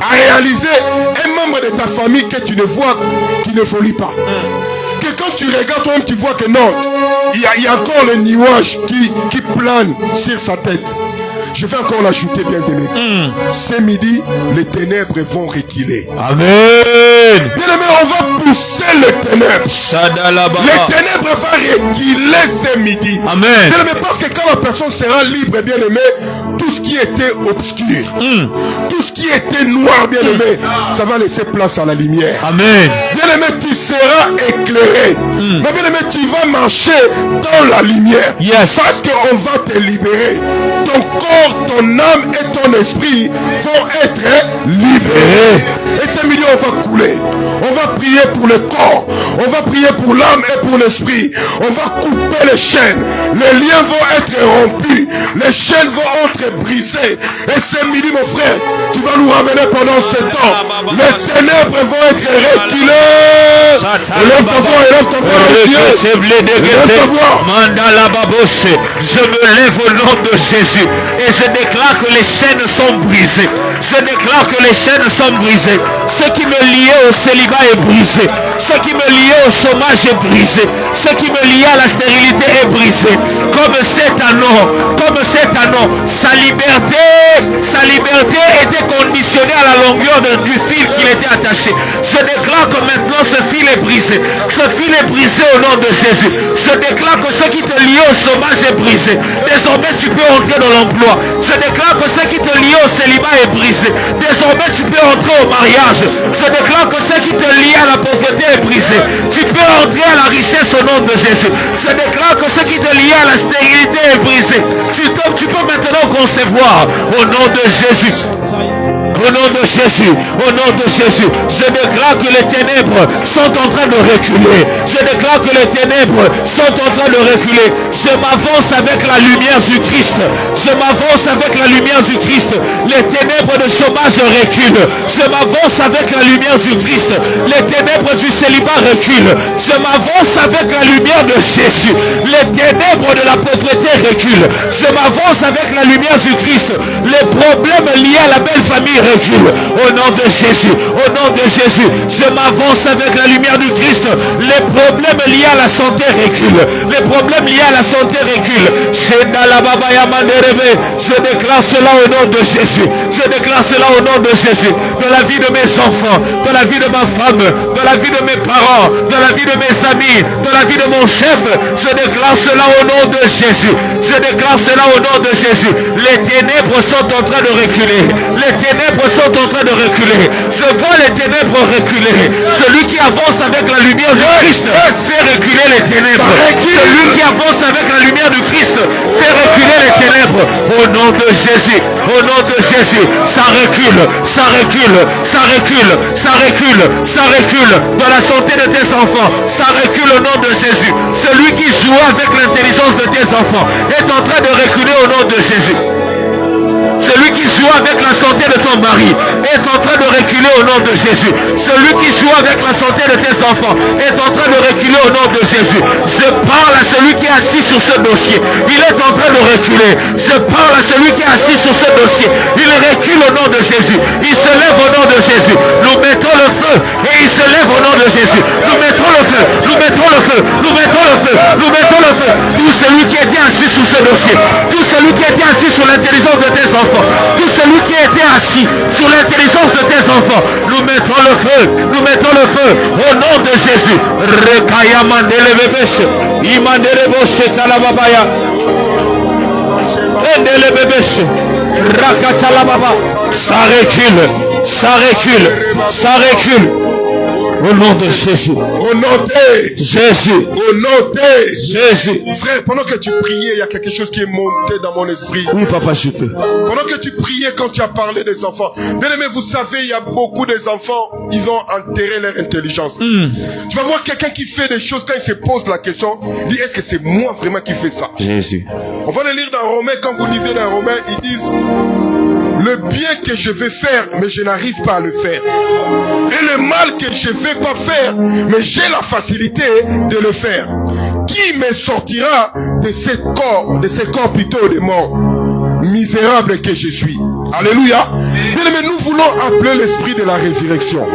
à réaliser. Un membre de ta famille que tu ne vois qui ne évolue pas. Que quand tu regardes toi-même, tu vois que non, il y a encore le nuage qui plane sur sa tête. Je vais encore l'ajouter, bien aimé. Ce midi, les ténèbres vont reculer. Amen. Bien aimé, on va pousser les ténèbres. Les ténèbres vont reculer ce midi. Amen. Bien aimé, parce que quand la personne sera libre, bien aimé, tout ce qui était obscur, tout ce qui était noir, bien aimé, ça va laisser place à la lumière. Amen. Bien aimé, tu seras éclairé. Mais bien aimé, tu vas marcher dans la lumière. Yes. Parce qu'on va te libérer. Ton corps, ton âme et ton esprit vont être libérés. Et ce milieu, on va couler. On va prier pour le corps. On va prier pour l'âme et pour l'esprit. On va couper les chaînes. Les liens vont être rompus. Les chaînes vont être brisées. Et ce midi, mon frère, tu vas nous ramener pendant ce temps. Les ténèbres vont être reculées. Élève ta voix, élève ta voix. Élève ta voix. Je me lève au nom de Jésus et je déclare que les chaînes sont brisées. Je déclare que les chaînes sont brisées. Ce qui me liait au célibat est brisé. Ce qui me liait au chômage est brisé. Ce qui me liait à la stérilité est brisé. Comme cet anneau, sa liberté était conditionnée à la longueur du fil qu'il était attaché. Je déclare que maintenant ce fil est brisé. Ce fil est brisé au nom de Jésus. Je déclare que ce qui te liait au chômage est brisé. Désormais tu peux entrer dans l'emploi. Je déclare que ce qui te liait au célibat est brisé. Désormais tu peux entrer au mariage. Je déclare que ce qui te liait à la pauvreté est brisé. Tu peux entrer à la richesse au nom de Jésus. Je déclare que ce qui te liait à la stérilité est brisé. Tu peux maintenant concevoir au nom de Jésus. Au nom de Jésus, au nom de Jésus, je déclare que les ténèbres sont en train de reculer. Je déclare que les ténèbres sont en train de reculer. Je m'avance avec la lumière du Christ. Je m'avance avec la lumière du Christ. Les ténèbres de chômage reculent. Je m'avance avec la lumière du Christ. Les ténèbres du célibat reculent. Je m'avance avec la lumière de Jésus. Les ténèbres de la pauvreté reculent. Je m'avance avec la lumière du Christ. Les problèmes liés à la belle famille reculent. Au nom de Jésus, au nom de Jésus, je m'avance avec la lumière du Christ. Les problèmes liés à la santé reculent. Les problèmes liés à la santé reculent. Je déclare cela au nom de Jésus. Je déclare cela au nom de Jésus. Dans la vie de mes enfants, dans la vie de ma femme, dans la vie de mes parents, dans la vie de mes amis, dans la vie de mon chef, je déclare cela au nom de Jésus. Je déclare cela au nom de Jésus. Les ténèbres sont en train de reculer. Les ténèbres sont en train de reculer. Je vois les ténèbres reculer. Celui qui avance avec la lumière du Christ fait reculer les ténèbres. Celui qui avance avec la lumière du Christ fait reculer les ténèbres. Au nom de Jésus, au nom de Jésus, ça recule, ça recule, ça recule, ça recule, ça recule dans la santé de tes enfants. Ça recule au nom de Jésus. Celui qui joue avec l'intelligence de tes enfants est en train de reculer au nom de Jésus. Celui qui joue avec la santé de ton mari est en train de reculer au nom de Jésus. Celui qui joue avec la santé de tes enfants est en train de reculer au nom de Jésus. Je parle à celui qui est assis sur ce dossier. Il est en train de reculer. Je parle à celui qui est assis sur ce dossier. Il recule au nom de Jésus. Il se lève au nom de Jésus. Nous mettons le feu et il se lève au nom de Jésus. Nous mettons le feu. Nous mettons le feu. Nous mettons le feu. Nous mettons le feu. Tout celui qui était assis sur ce dossier. Tout celui qui était assis sur l'intelligence de tes enfants. Tout celui qui était assis sur l'intelligence de tes enfants, nous mettons le feu, nous mettons le feu au nom de Jésus. Ça recule, ça recule, ça recule. Au nom de Jésus. Au nom de Jésus. Au nom de Jésus. Frère, pendant que tu priais, il y a quelque chose qui est monté dans mon esprit. Oui, papa, je peux. Pendant que tu priais, quand tu as parlé des enfants. Bien aimé, vous savez, il y a beaucoup des enfants, ils ont enterré leur intelligence. Tu vas voir quelqu'un qui fait des choses, quand il se pose la question, il dit, est-ce que c'est moi vraiment qui fais ça? Jésus. On va le lire dans Romains, quand vous lisez dans Romains, ils disent, le bien que je vais faire, mais je n'arrive pas à le faire. Et le mal que je vais pas faire, mais j'ai la facilité de le faire. Qui me sortira de ces corps plutôt de mort, misérable que je suis? Alléluia. Bien aimé, nous voulons appeler l'esprit de la résurrection.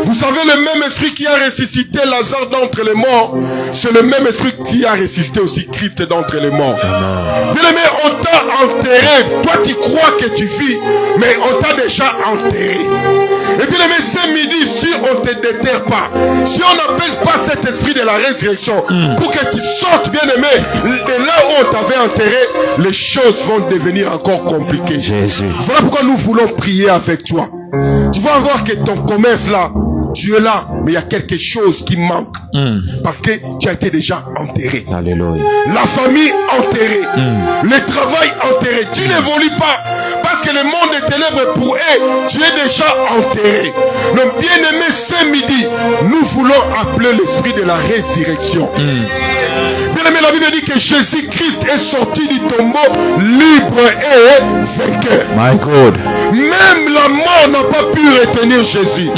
Vous savez, le même esprit qui a ressuscité Lazare d'entre les morts, c'est le même esprit qui a ressuscité aussi Christ d'entre les morts. Bien aimé, on t'a enterré. Toi, tu crois que tu vis, mais on t'a déjà enterré. Et bien aimé, ce midi, si on ne te déterre pas, si on n'appelle pas cet esprit de la résurrection, pour que tu sortes, bien aimé, de là où on t'avait enterré, les choses vont devenir encore compliquées. Jésus. Voilà pourquoi nous voulons prier avec toi. Tu vas voir que ton commerce là, tu es là, mais il y a quelque chose qui manque. Parce que tu as été déjà enterré. Alléluia. La famille enterrée. Le travail enterré. Tu n'évolues pas. Parce que le monde est ténèbres pour eux. Tu es déjà enterré. Donc bien aimé, ce midi, nous voulons appeler l'esprit de la résurrection. Bien aimé, la Bible dit que Jésus-Christ est sorti du tombeau libre et vainqueur. My God. Même la mort n'a pas pu retenir Jésus.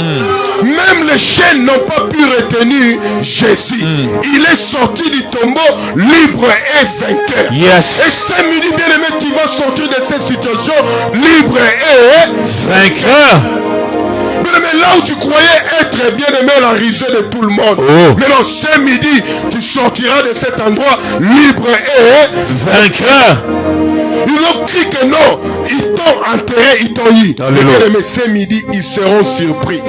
Même les chaînes n'ont pas pu retenir Jésus. Il est sorti du tombeau libre et vainqueur. Yes. Et ce midi, bien aimé, tu vas sortir de cette situation libre et Vainqueur. Bien aimé, là où tu croyais être bien aimé la risée de tout le monde, mais non, ce midi, tu sortiras de cet endroit libre et vainqueur. Ils ont cru que non, ils t'ont enterré, ils t'ont eu. Mais ce midi, ils seront surpris.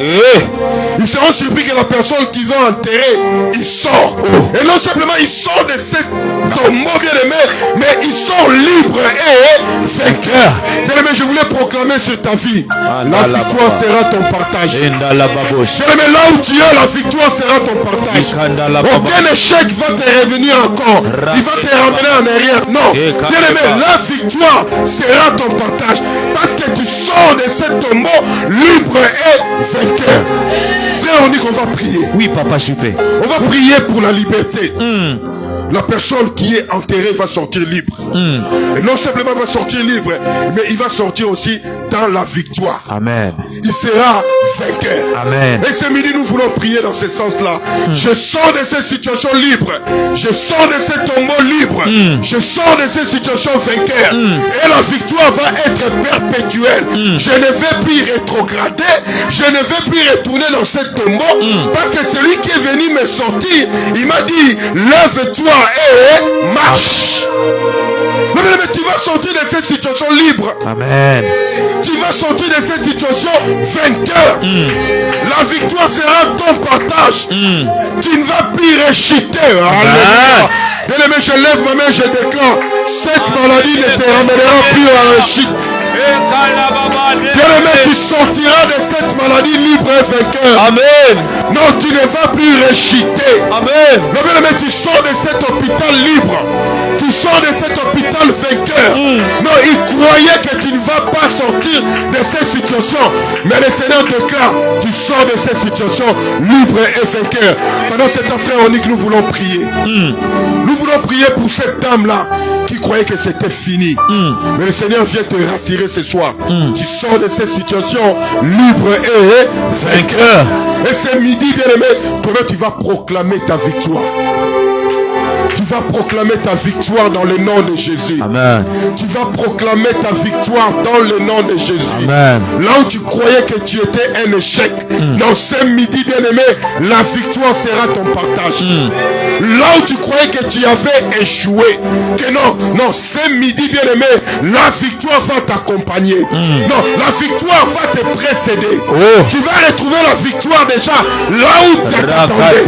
Ils seront surpris que la personne qu'ils ont enterrée, il sort. Et non simplement, ils sortent de cet tombeau, bien aimé, mais ils sont libres et vainqueurs. Bien aimé, je voulais proclamer sur ta vie, la victoire sera ton partage. Bien aimé, là où tu es, la victoire sera ton partage. Aucun échec va te revenir encore. Il va te ramener en arrière. Non. Bien aimé, la victoire sera ton partage. Parce que tu sors de cet tombeau libre et vainqueur. Frère, on dit qu'on va prier. Oui, papa, je fais. On va prier pour la liberté. La personne qui est enterrée va sortir libre. Et non simplement va sortir libre, mais il va sortir aussi dans la victoire. Amen. Il sera vainqueur. Amen. Et ce midi, nous voulons prier dans ce sens-là. Je sors de cette situation libre. Je sors de ce tombeau libre. Je sors de cette situation vainqueur. Et la victoire va être perpétuelle. Je ne vais plus rétrograder. Je ne vais plus retourner dans ce tombeau. Parce que celui qui est venu me sortir, il m'a dit, lève-toi et marche. Mais tu vas sortir de cette situation libre. Amen. Tu vas sortir de cette situation vainqueur. La victoire sera ton partage. Tu ne vas plus réchiter. Alléluia. Bien aimé, je lève ma main, je déclare, cette maladie ne te ramènera plus à réchite. Bien aimé, tu sortiras de cette maladie libre et vainqueur. Amen. Non, tu ne vas plus réchiter. Amen. Non, bien aimé, tu sors de cet hôpital libre. Tu sors de cet hôpital vainqueur. Non, il croyait que tu ne vas pas sortir de cette situation. Mais le Seigneur déclare, tu sors de cette situation libre et vainqueur. Pendant cet frère, on dit que nous voulons prier. Nous voulons prier pour cette dame-là qui croyait que c'était fini. Mais le Seigneur vient te rassurer ce soir. Tu sors de cette situation libre et vainqueur. Et ce midi, bien aimé, toi-même tu vas proclamer ta victoire. Tu vas proclamer ta victoire dans le nom de Jésus. Amen. Tu vas proclamer ta victoire dans le nom de Jésus. Amen. Là où tu croyais que tu étais un échec, dans ce midi, bien aimé, la victoire sera ton partage. Là où tu croyais que tu avais échoué, que non, ce midi, bien aimé, la victoire va t'accompagner. Non, la victoire va te précéder. Tu vas retrouver la victoire déjà là où tu t'attendais.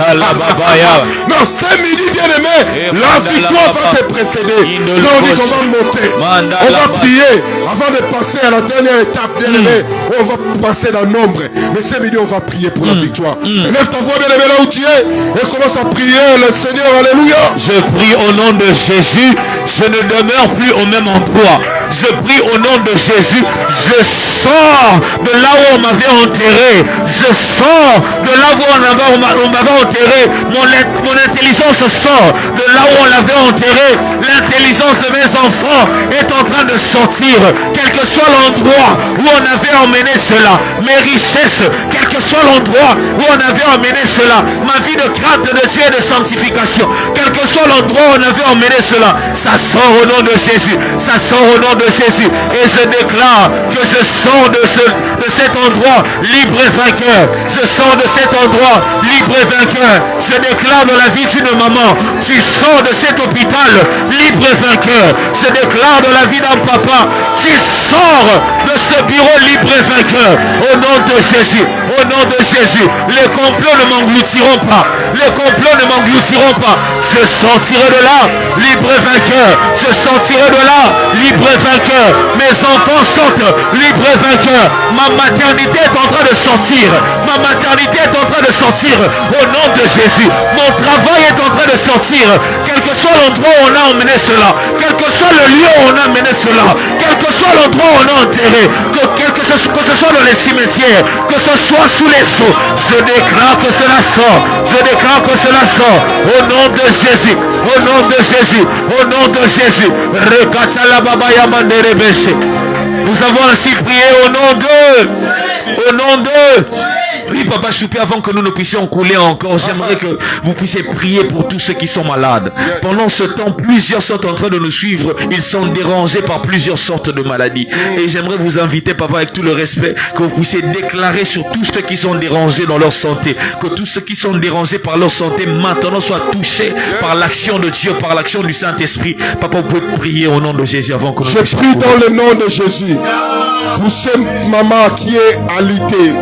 Non, ce midi, bien aimé, la victoire va te précéder. Non, on dit qu'on va monter. On va prier avant de passer à la dernière étape, bien aimé. On va passer dans le nombre. Mais ce midi, on va prier pour la victoire. Lève ta voix, bien aimé, là où tu es. Et commence à prier le Seigneur. Alléluia. Je prie au nom de Jésus. Je ne demeure plus au même endroit. Je prie au nom de Jésus. Je sors de là où on m'avait enterré. Je sors de là où on m'avait enterré. Mon intelligence sort de là où on l'avait enterré. L'intelligence de mes enfants est en train de sortir. Quel que soit l'endroit où on avait emmené cela. Mes richesses, quel que soit l'endroit où on avait emmené cela, ma vie de crainte de Dieu et de sanctification, quel que soit l'endroit où on avait emmené cela, ça sort au nom de Jésus, ça sort au nom de Jésus, et je déclare que je sors de cet endroit libre et vainqueur, je sors de cet endroit libre et vainqueur, je déclare dans la vie d'une maman, tu sors de cet hôpital libre et vainqueur, je déclare dans la vie d'un papa, tu sors de ce bureau libre et vainqueur, au nom de Jésus, au nom de Jésus. Les complots ne m'engloutiront pas, les complots ne m'engloutiront pas, je sortirai de là libre et vainqueur, je sortirai de là libre et vainqueur, mes enfants sortent libre et vainqueur, ma maternité est en train de sortir, ma maternité est en train de sortir au nom de Jésus, mon travail est en train de sortir, quel que soit l'endroit où on a emmené cela, quel que soit le lieu où on a mené cela, quel que soit l'endroit où on a enterré, que ce soit dans les cimetières, que ce soit sous les seaux, je déclare que cela sort, je déclare que cela sort au nom de Jésus, au nom de Jésus, au nom de Jésus. Nous avons ainsi prié au nom de oui, Papa Choupi, avant que nous ne puissions couler encore, j'aimerais que vous puissiez prier pour tous ceux qui sont malades. Pendant ce temps, plusieurs sont en train de nous suivre. Ils sont dérangés par plusieurs sortes de maladies. Et j'aimerais vous inviter, Papa, avec tout le respect, que vous puissiez déclarer sur tous ceux qui sont dérangés dans leur santé. Que tous ceux qui sont dérangés par leur santé, maintenant, soient touchés par l'action de Dieu, par l'action du Saint-Esprit. Papa, vous pouvez prier au nom de Jésus avant que nous puissions couler. Je prie dans le nom de Jésus pour cette maman qui est alitée,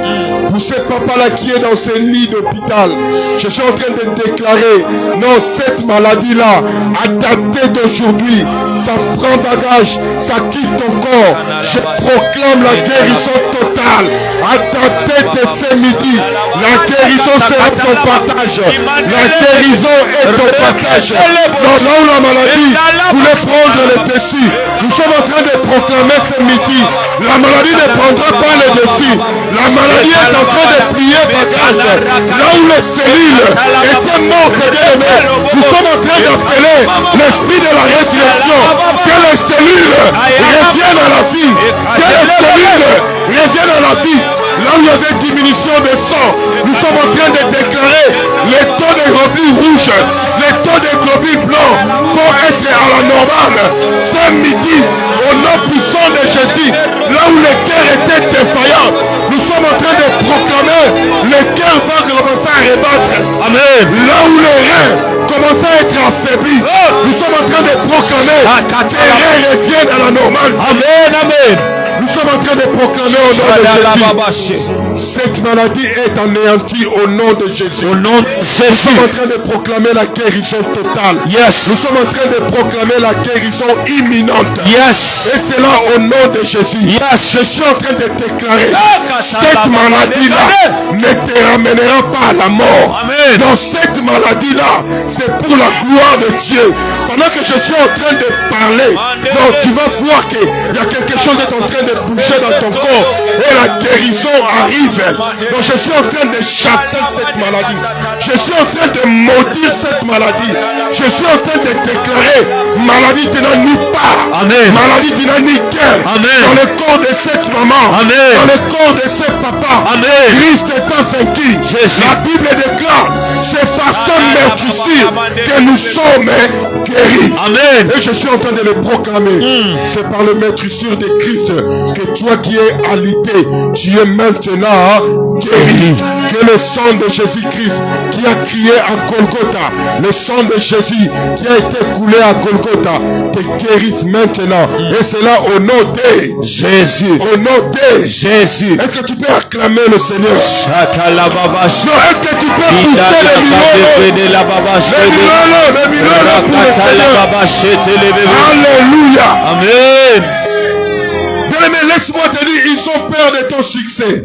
pour ce papa-là qui est dans ce lit d'hôpital. Je suis en train de déclarer, non, cette maladie-là, à dater d'aujourd'hui, ça prend bagage, ça quitte ton corps. Je proclame la guérison totale. À dater de ce midi, la guérison sera ton partage. La guérison est ton partage. Dans là où la maladie voulait prendre le dessus, nous sommes en train de proclamer ce midi, la maladie ne prendra pas le dessus. La maladie est en train de plier bagage. Là où les cellules étaient mortes, bien aimés, nous sommes en train d'appeler l'esprit de la résurrection. Que les cellules reviennent à la vie. Que les cellules reviennent à la vie. Là où il y avait diminution de sang, nous sommes en train de déclarer les taux de globules rouges, les taux de globules blancs vont être à la normale. Ce midi, au nom puissant de Jésus, là où les cœurs étaient défaillants, nous sommes en train de proclamer les cœurs vont commencer à rebattre. Amen. Là où les reins commencent à être affaiblis, nous sommes en train de proclamer que les reins reviennent à la normale. Amen, amen. Nous sommes en train de proclamer au nom de Jésus. Cette maladie est anéantie au nom de Jésus. Au nom de Jésus. Nous sommes en train de proclamer la guérison totale. Yes. Nous sommes en train de proclamer la guérison imminente. Yes. Et c'est là au nom de Jésus. Yes. Je suis en train de déclarer cette maladie-là ne te ramènera pas à la mort. Amen. Dans cette maladie-là, c'est pour la gloire de Dieu. Pendant que je suis en train de parler, non, tu vas voir qu'il y a quelque chose qui est en train de bouger dans ton corps et la guérison arrive. Donc je suis en train de chasser cette maladie. Je suis en train de maudire cette maladie. Je suis en train de déclarer, maladie tu n'as ni part. Amen. Maladie tu n'as ni cœur. Dans le corps de cette maman. Amen. Dans le corps de ce papa. Amen. Christ est vaincu. La Bible déclare, c'est par ce meurtrissure que nous sommes guéris. Amen. Et je suis en train de le proclamer. C'est par le meurtrissure de Christ que toi qui es alité, tu es maintenant guéri. Que le sang de Jésus-Christ qui a crié à Golgotha, le sang de Jésus qui a été coulé à Golgotha, te guérisse maintenant. Et c'est là au nom de Jésus. Au nom de Jésus. Est-ce que tu peux acclamer le Seigneur? Non, est-ce que tu peux pousser les milonnes? Les milonnes pour le Seigneur. Alléluia. Amen. Mais laisse-moi te dire, ils ont peur de ton succès.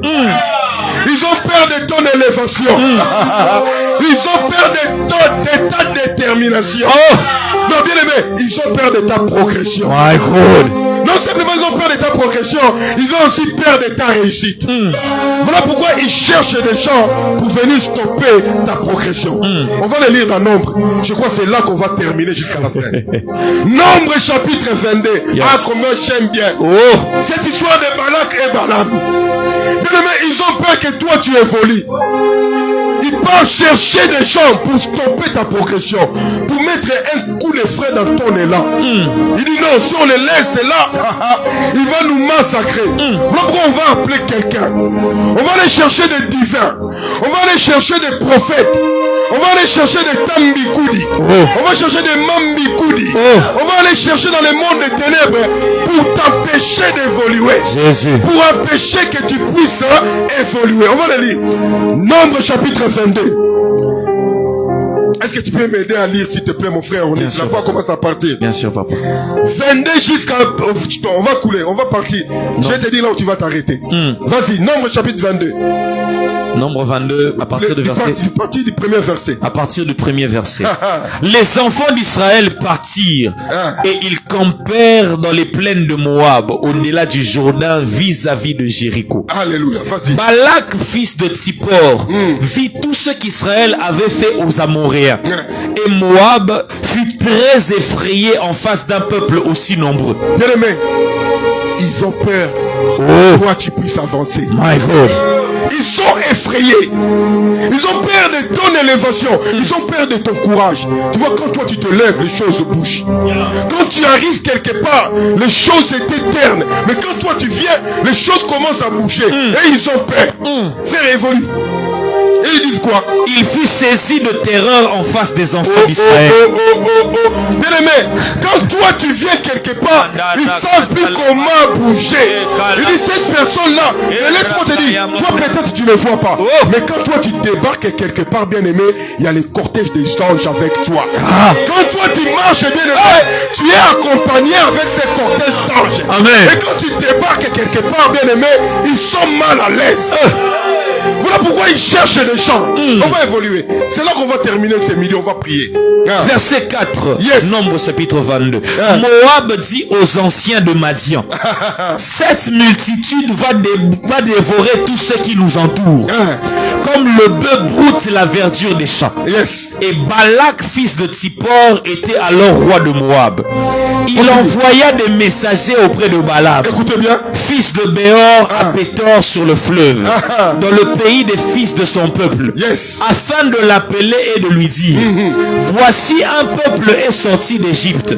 Ils ont peur de ton élévation. Ils ont peur de ta détermination. Non, bien aimé, ils ont peur de ta progression. Non simplement ils ont peur de ta progression, ils ont aussi peur de ta réussite. Voilà pourquoi ils cherchent des gens pour venir stopper ta progression. On va le lire dans Nombre. Je crois que c'est là qu'on va terminer jusqu'à la fin. Nombre chapitre 22. Yes. Ah, comment j'aime bien. Oh. Cette histoire de Balak et Balaam. Bien aimé, ils ont peur que toi tu évolues. Ils partent chercher des gens pour stopper ta progression, pour mettre un coup de frein dans ton élan. Il dit non, si on les laisse là, il va nous massacrer. Voilà pourquoi on va appeler quelqu'un. On va aller chercher des divins. On va aller chercher des prophètes. On va aller chercher des Tambikoudi. On va chercher des Mambikoudi. On va aller chercher dans le monde des ténèbres pour t'empêcher d'évoluer. Jésus. Pour empêcher que tu puisses évoluer. On va le lire. Nombre chapitre 22. Est-ce que tu peux m'aider à lire, s'il te plaît, mon frère? La voix commence à partir. Bien sûr, papa. 22 jusqu'à... On va couler, on va partir. Je vais te dire là où tu vas t'arrêter. Vas-y, Nombre chapitre 22. Nombre 22, à partir du verset. Partir du premier verset. À partir du premier verset. Les enfants d'Israël partirent et ils campèrent dans les plaines de Moab, au-delà du Jourdain, vis-à-vis de Jéricho. Alléluia, vas-y. Balak, fils de Tsippor, vit tout ce qu'Israël avait fait aux Amoréens. Et Moab fut très effrayé en face d'un peuple aussi nombreux. Bien aimé, ils ont peur. Toi, tu puisses avancer. My God. Ils sont effrayés. Ils ont peur de ton élévation. Ils ont peur de ton courage. Tu vois, quand toi tu te lèves, les choses bougent. Quand tu arrives quelque part, les choses étaient ternes. Mais quand toi tu viens, les choses commencent à bouger. Et ils ont peur. Frère, évolue. Et ils disent quoi? Il fut saisi de terreur en face des enfants d'Israël. Bien aimé, quand toi tu viens quelque part, ils ne savent plus comment bouger. Il dit, cette personne-là, mais laisse-moi te dire, toi peut-être tu ne vois pas. Mais quand toi tu débarques quelque part, bien aimé, il y a les cortèges des anges avec toi. Quand toi tu marches, bien aimé, tu es accompagné avec ces cortèges d'anges. Amen. Et quand tu débarques quelque part, bien aimé, ils sont mal à l'aise. Voilà pourquoi ils cherchent des gens. On va évoluer. C'est là qu'on va terminer ce midi. On va prier. Verset 4. Yes. Nombre chapitre 22. Moab dit aux anciens de Madian, cette multitude va dévorer tout ce qui nous entoure, comme le bœuf broute la verdure des champs. Yes. Et Balak, fils de Tsippor, était alors roi de Moab. Il envoya des messagers auprès de Balaam, Écoutez bien. fils de Béor, à Pétor sur le fleuve, dans le pays des fils de son peuple, Yes. afin de l'appeler et de lui dire, voici un peuple est sorti d'Égypte.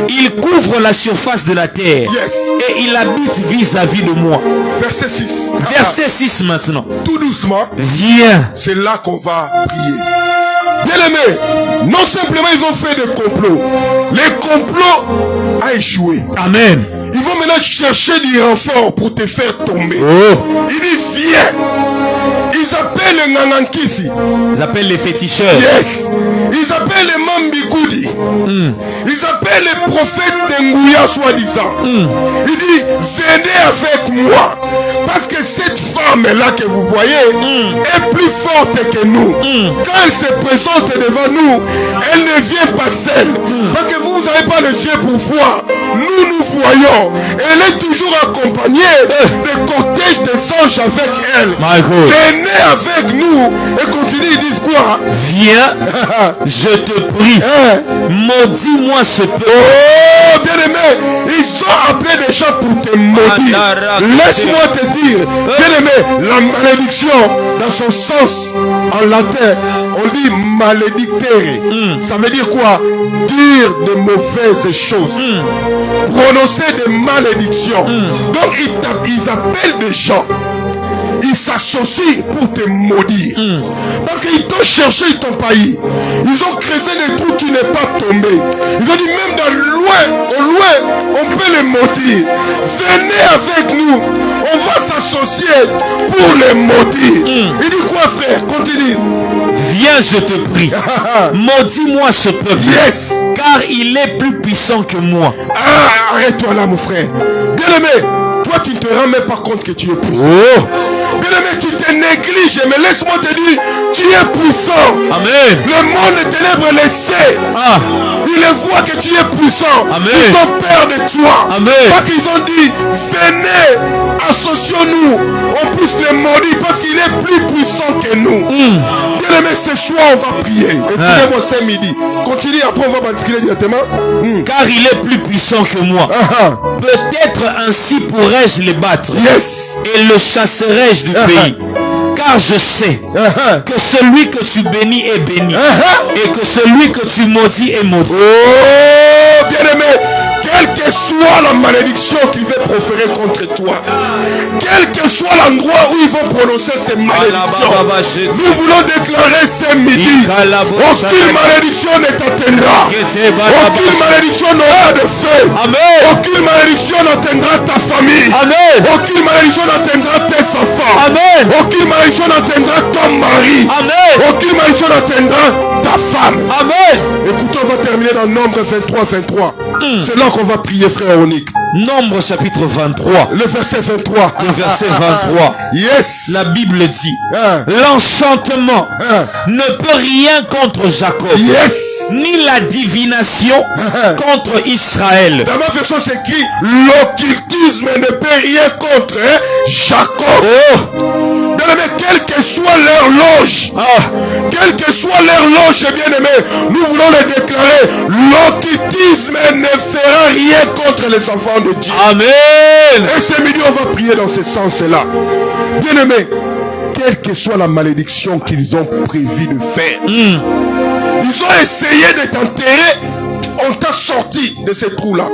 Il couvre la surface de la terre. Yes. Et il habite vis-à-vis de moi. Verset 6. Verset 6 maintenant. Tout doucement. Viens. C'est là qu'on va prier. Bien aimé, non simplement ils ont fait des complots. Les complots a échoué. Amen. Ils vont maintenant chercher du renfort pour te faire tomber. Il dit viens. Ils appellent les Nanankisi. Ils appellent les féticheurs. Yes. Ils appellent les Mambikoudi. Ils appellent les prophètes d'Engouya soi-disant. Il dit venez avec moi. Parce que cette femme-là que vous voyez est plus forte que nous. Quand elle se présente devant nous, elle ne vient pas seule. Parce que vous n'avez pas les yeux pour voir. Nous voyons. Elle est toujours accompagnée des cortèges des anges avec elle. Venez avec nous. Et continue, ils disent quoi? Viens, je te prie. Maudis-moi ce peuple. Oh, bien aimé, ils ont appelé des gens pour te maudire. Laisse-moi te dire, bien aimé, la malédiction, dans son sens en latin, on dit maledictere. Ça veut dire quoi? Dire de mauvaises choses. Prononcer des malédictions. Donc ils appellent des gens. Ils s'associent pour te maudire. Parce qu'ils t'ont cherché, ils t'ont pailli. Ils ont creusé des trous, tu n'es pas tombé. Ils ont dit même dans loin, au loin, on peut les maudire. Venez avec nous. On va s'associer pour les maudire. Il dit quoi, frère? Continue. Viens, je te prie. Maudis-moi ce peuple. Yes. Car il est plus puissant que moi. Arrête-toi là, mon frère. Bien aimé, toi tu ne te rends même pas compte que tu es puissant. Bien aimé, tu te négliges, mais laisse-moi te dire, tu es puissant. Amen. Le monde des ténèbres le sait. Ils voient que tu es puissant. Amen. Ils ont peur de toi. Amen. Parce qu'ils ont dit, venez soit on va prier. Écoutez-moi, c'est midi. Continue, après on va basculer directement. Car il est plus puissant que moi. Peut-être ainsi pourrais-je les battre. Yes. Et le chasserai-je du pays. Car je sais que celui que tu bénis est béni. Et que celui que tu maudis est maudit. Oh, bien-aimé, quelle que soit la malédiction qu'il veut proférer contre toi, quel que soit l'endroit où ils vont prononcer ces malédictions, nous voulons déclarer ce midi, aucune malédiction ne t'atteindra. Aucune malédiction n'aura de feu. Aucune malédiction n'atteindra ta famille. Aucune malédiction n'atteindra tes enfants. Aucune malédiction n'atteindra ton mari. Aucune malédiction n'atteindra ta femme. Écoutez, on va terminer dans Nombre 23. C'est là qu'on va prier, frère Onique. Nombre chapitre 23. Le verset 23. Le verset 23. Yes. La Bible dit, l'enchantement ne peut rien contre Jacob. Yes. Ni la divination contre Israël. Dans ma version, c'est écrit, l'occultisme ne peut rien contre Jacob. Bien-aimé, quelle que soit leur loge, quelle que soit leur loge, bien-aimé, nous voulons le déclarer, l'occultisme ne fera rien contre les enfants de Dieu. Amen. Et ce midi, on va prier dans ce sens-là. Bien-aimé, quelle que soit la malédiction qu'ils ont prévu de faire, ils ont essayé de t'enterrer. On t'a sorti de ces trous-là.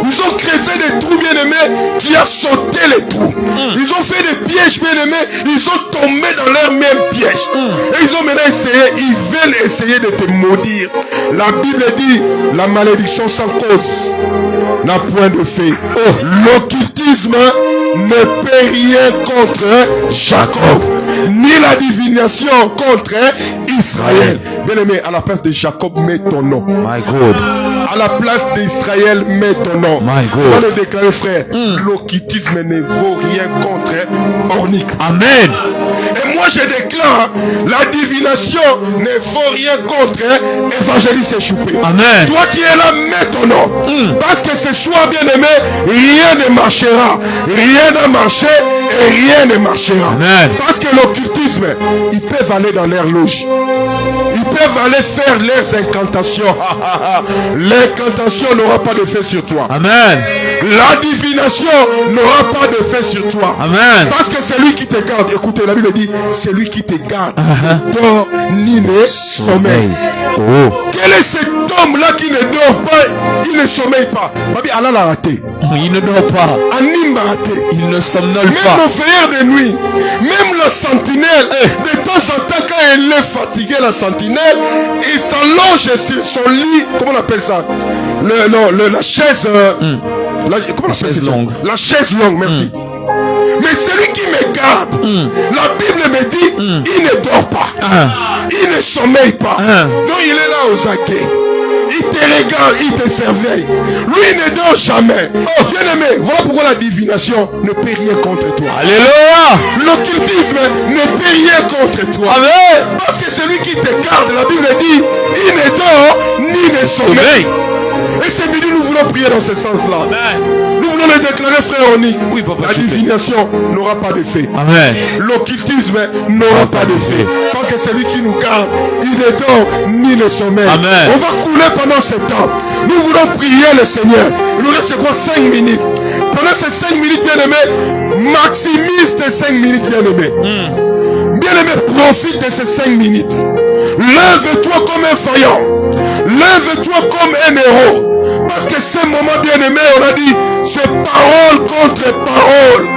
Ils ont creusé des trous, bien-aimés. Tu as sauté les trous. Ils ont fait des pièges, bien-aimés. Ils ont tombé dans leur même piège. Et ils ont maintenant essayé. Ils veulent essayer de te maudire. La Bible dit, la malédiction sans cause n'a point de fait. L'occultisme ne peut rien contre Jacob, ni la divination contre Israël. Bien-aimé, à la place de Jacob, mets ton nom. My God. À la place d'Israël, mets ton nom. My God. On va le déclarer, frère. L'occultisme ne vaut rien contre Onique. Amen. Et moi, je déclare, la divination ne vaut rien contre évangéliste échoupé. Amen. Toi qui es là, mets ton nom. Parce que ce choix, bien-aimé, rien ne marchera. Rien n'a marché et rien ne marchera. Amen. Parce que l'occultisme, ils peuvent aller dans leur loge. Ils peuvent aller faire leurs incantations. L'incantation n'aura pas d'effet sur toi. Amen. La divination n'aura pas d'effet sur toi. Amen. Parce que c'est lui qui te garde. Écoutez, la Bible dit, c'est lui qui te garde. Ne dort ni ne sommeille. Quel est cet homme-là qui ne dort pas? Il ne sommeille pas. Babi, Allah l'a raté. Il ne dort pas. Anim l'a raté. Il ne somnole Même pas. nos veilleurs de nuit, même la sentinelle, de temps en temps, quand elle est fatiguée, la sentinelle, il s'allonge sur son lit. Comment on appelle ça? La chaise. Comment on appelle ça? Longue. La chaise longue, merci. Mais celui qui me garde, la Bible me dit, il ne dort pas. Il ne sommeille pas. Donc il est là aux aguets. Il te regarde, il te surveille. Lui ne dort jamais. Bien aimé, voilà pourquoi la divination ne peut rien contre toi. Alléluia. L'occultisme ne peut rien contre toi. Amen. Parce que celui qui te garde, la Bible dit, il ne dort ni ne sommeille. Et ce midi, nous voulons prier dans ce sens-là. Nous voulons le déclarer, frère Oni. Oui, papa, la divination n'aura pas d'effet. Amen. L'occultisme n'aura pas d'effet. Parce que celui qui nous garde, il ne dort ni ne sommeille. Amen. On va couler pendant ce temps. Nous voulons prier le Seigneur. Il nous reste quoi? 5 minutes. Pendant ces 5 minutes, bien-aimé, maximise tes 5 minutes, bien-aimé. Bien-aimé, profite de ces 5 minutes. Lève-toi comme un faillant. Lève-toi comme un héros. Parce que ce moment, bien-aimé, on a dit, c'est parole contre parole.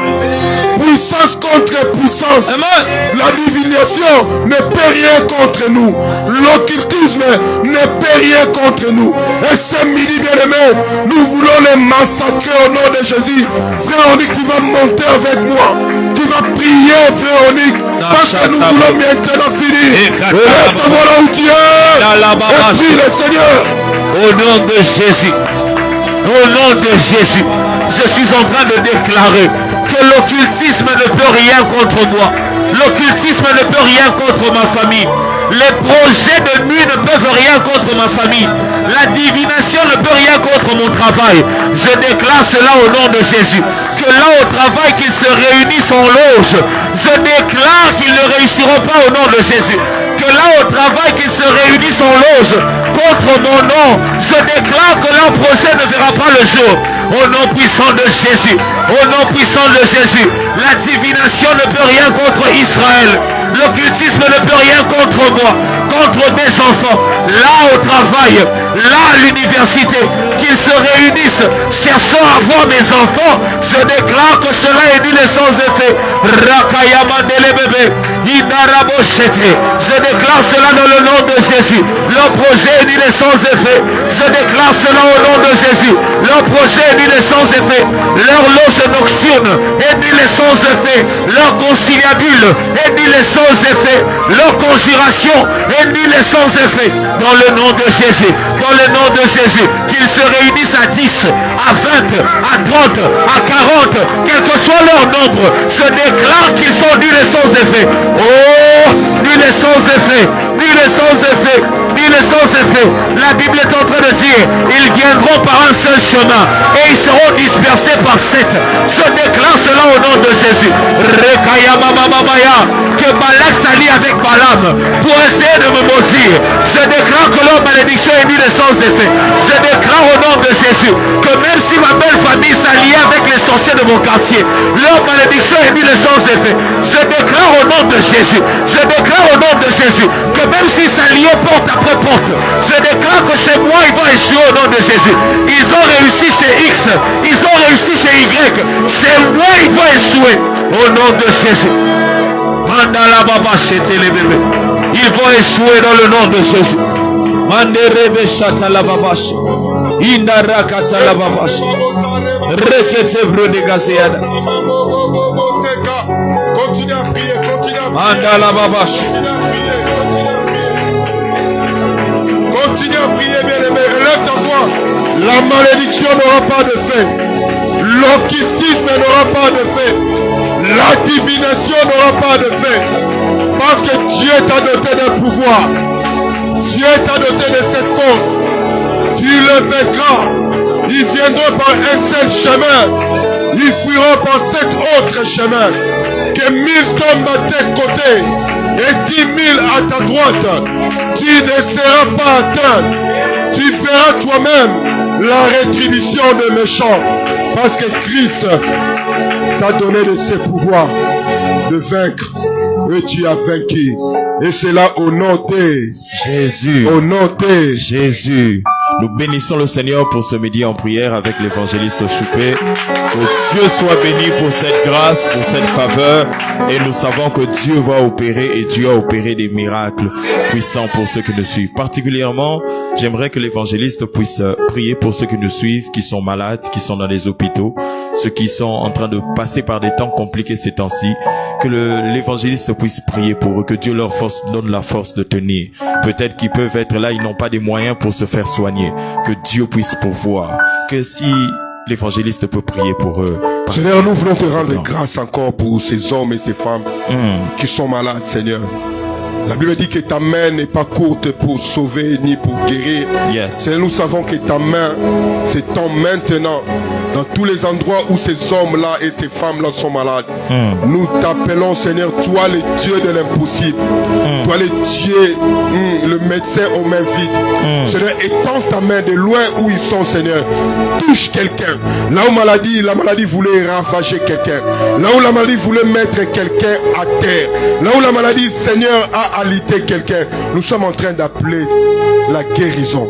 Puissance contre puissance. Amen. La divination ne peut rien contre nous. L'occultisme ne peut rien contre nous. Et ce midi, bien-aimé, nous voulons les massacrer au nom de Jésus. Frère Onique, tu vas monter avec moi. Tu vas prier, frère Onique. Parce que nous voulons maintenant finir. Reste voilà où tu es. Et prie le Seigneur. Au nom de Jésus. Au nom de Jésus. Je suis en train de déclarer que l'occultisme ne peut rien contre moi. L'occultisme ne peut rien contre ma famille. Les projets de nuit ne peuvent rien contre ma famille. La divination ne peut rien contre mon travail. Je déclare cela au nom de Jésus. Que là au travail, qu'ils se réunissent en loge. Je déclare qu'ils ne réussiront pas au nom de Jésus. Que que là au travail qu'ils se réunissent en loge contre mon nom, je déclare que leur projet ne verra pas le jour. Au nom puissant de Jésus, au nom puissant de Jésus, la divination ne peut rien contre Israël. L'occultisme ne peut rien contre moi, contre mes enfants. Là au travail, là à l'université, qu'ils se réunissent, cherchant à voir mes enfants, je déclare que cela est nul et sans effet. Je déclare cela dans le nom de Jésus. Leur projet est nul et sans effet. Je déclare cela au nom de Jésus. Leur projet est nul et sans effet. Leur loge nocturne est nul et sans effet. Leur conciliabule est nul et sans effet. Leur conjuration est nul et sans effet. Dans le nom de Jésus, dans le nom de Jésus, qu'ils se réunissent à 10, à 20, à 30, à 40, quel que soit leur nombre, je déclare qu'ils sont nuls et sans effet. Oh, nuls et sans effet, nuls et sans effet, nuls et sans effet. La Bible est en train de dire, ils viendront par un seul chemin et ils seront dispersés par 7. Je déclare cela au nom de Jésus. Que Balak s'allie avec Balaam pour essayer de me maudire. Je déclare que leur malédiction est nulle et sans effet. Je déclare au nom de Jésus que même si ma belle famille s'allie avec les sorciers de mon quartier, leur malédiction est nulle et sans effet. Je déclare au nom de Jésus, je déclare au nom de Jésus que même s'ils s'allient porte après porte, je déclare que chez moi ils vont échouer au nom de Jésus. Ils ont réussi chez X, ils ont réussi chez Y, chez moi ils vont échouer au nom de Jésus. Mandala baba chete les bébés. Ils vont échouer dans le nom de Jésus. Manderebe chata la babache. Indara kata la babache. Rekete brode gaseada. Continue à prier, continue à prier. Mandala babache. Continue à prier, bien-aimé. Élève ta voix. La malédiction n'aura pas de fait. L'occultisme n'aura pas de fait. La divination n'aura pas de fait. Parce que Dieu t'a doté d'un pouvoir. Dieu t'a doté de cette force. Tu le vaincras. Ils viendront par un seul chemin. Ils fuiront par 7 autres chemins. Que 1000 tombent à tes côtés et 10 000 à ta droite. Tu ne seras pas atteint. Tu feras toi-même la rétribution des méchants. Parce que Christ t'a donné de ses pouvoirs de vaincre. Et tu as vaincu. Et c'est là au nom de Jésus. Au nom de Jésus. Nous bénissons le Seigneur pour ce midi en prière avec l'évangéliste Choupé. Que Dieu soit béni pour cette grâce, pour cette faveur. Et nous savons que Dieu va opérer et Dieu a opéré des miracles puissants pour ceux qui nous suivent. Particulièrement, j'aimerais que l'évangéliste puisse prier pour ceux qui nous suivent, qui sont malades, qui sont dans les hôpitaux, ceux qui sont en train de passer par des temps compliqués ces temps-ci. Que l'évangéliste puisse prier pour eux, que Dieu leur donne la force de tenir. Peut-être qu'ils peuvent être là, ils n'ont pas des moyens pour se faire soigner. Que Dieu puisse pourvoir. Que si l'évangéliste peut prier pour eux. Seigneur, nous voulons te rendre grâce encore pour ces hommes et ces femmes qui sont malades, Seigneur. La Bible dit que ta main n'est pas courte pour sauver ni pour guérir. Yes. Seigneur, nous savons que ta main s'étend maintenant dans tous les endroits où ces hommes-là et ces femmes-là sont malades. Nous t'appelons, Seigneur, toi le Dieu de l'impossible. Toi le Dieu, le médecin aux mains vides. Seigneur, étends ta main de loin où ils sont, Seigneur. Touche quelqu'un. Là où la maladie voulait ravager quelqu'un. Là où la maladie voulait mettre quelqu'un à terre. Là où la maladie, Seigneur, a alité quelqu'un. Nous sommes en train d'appeler la guérison.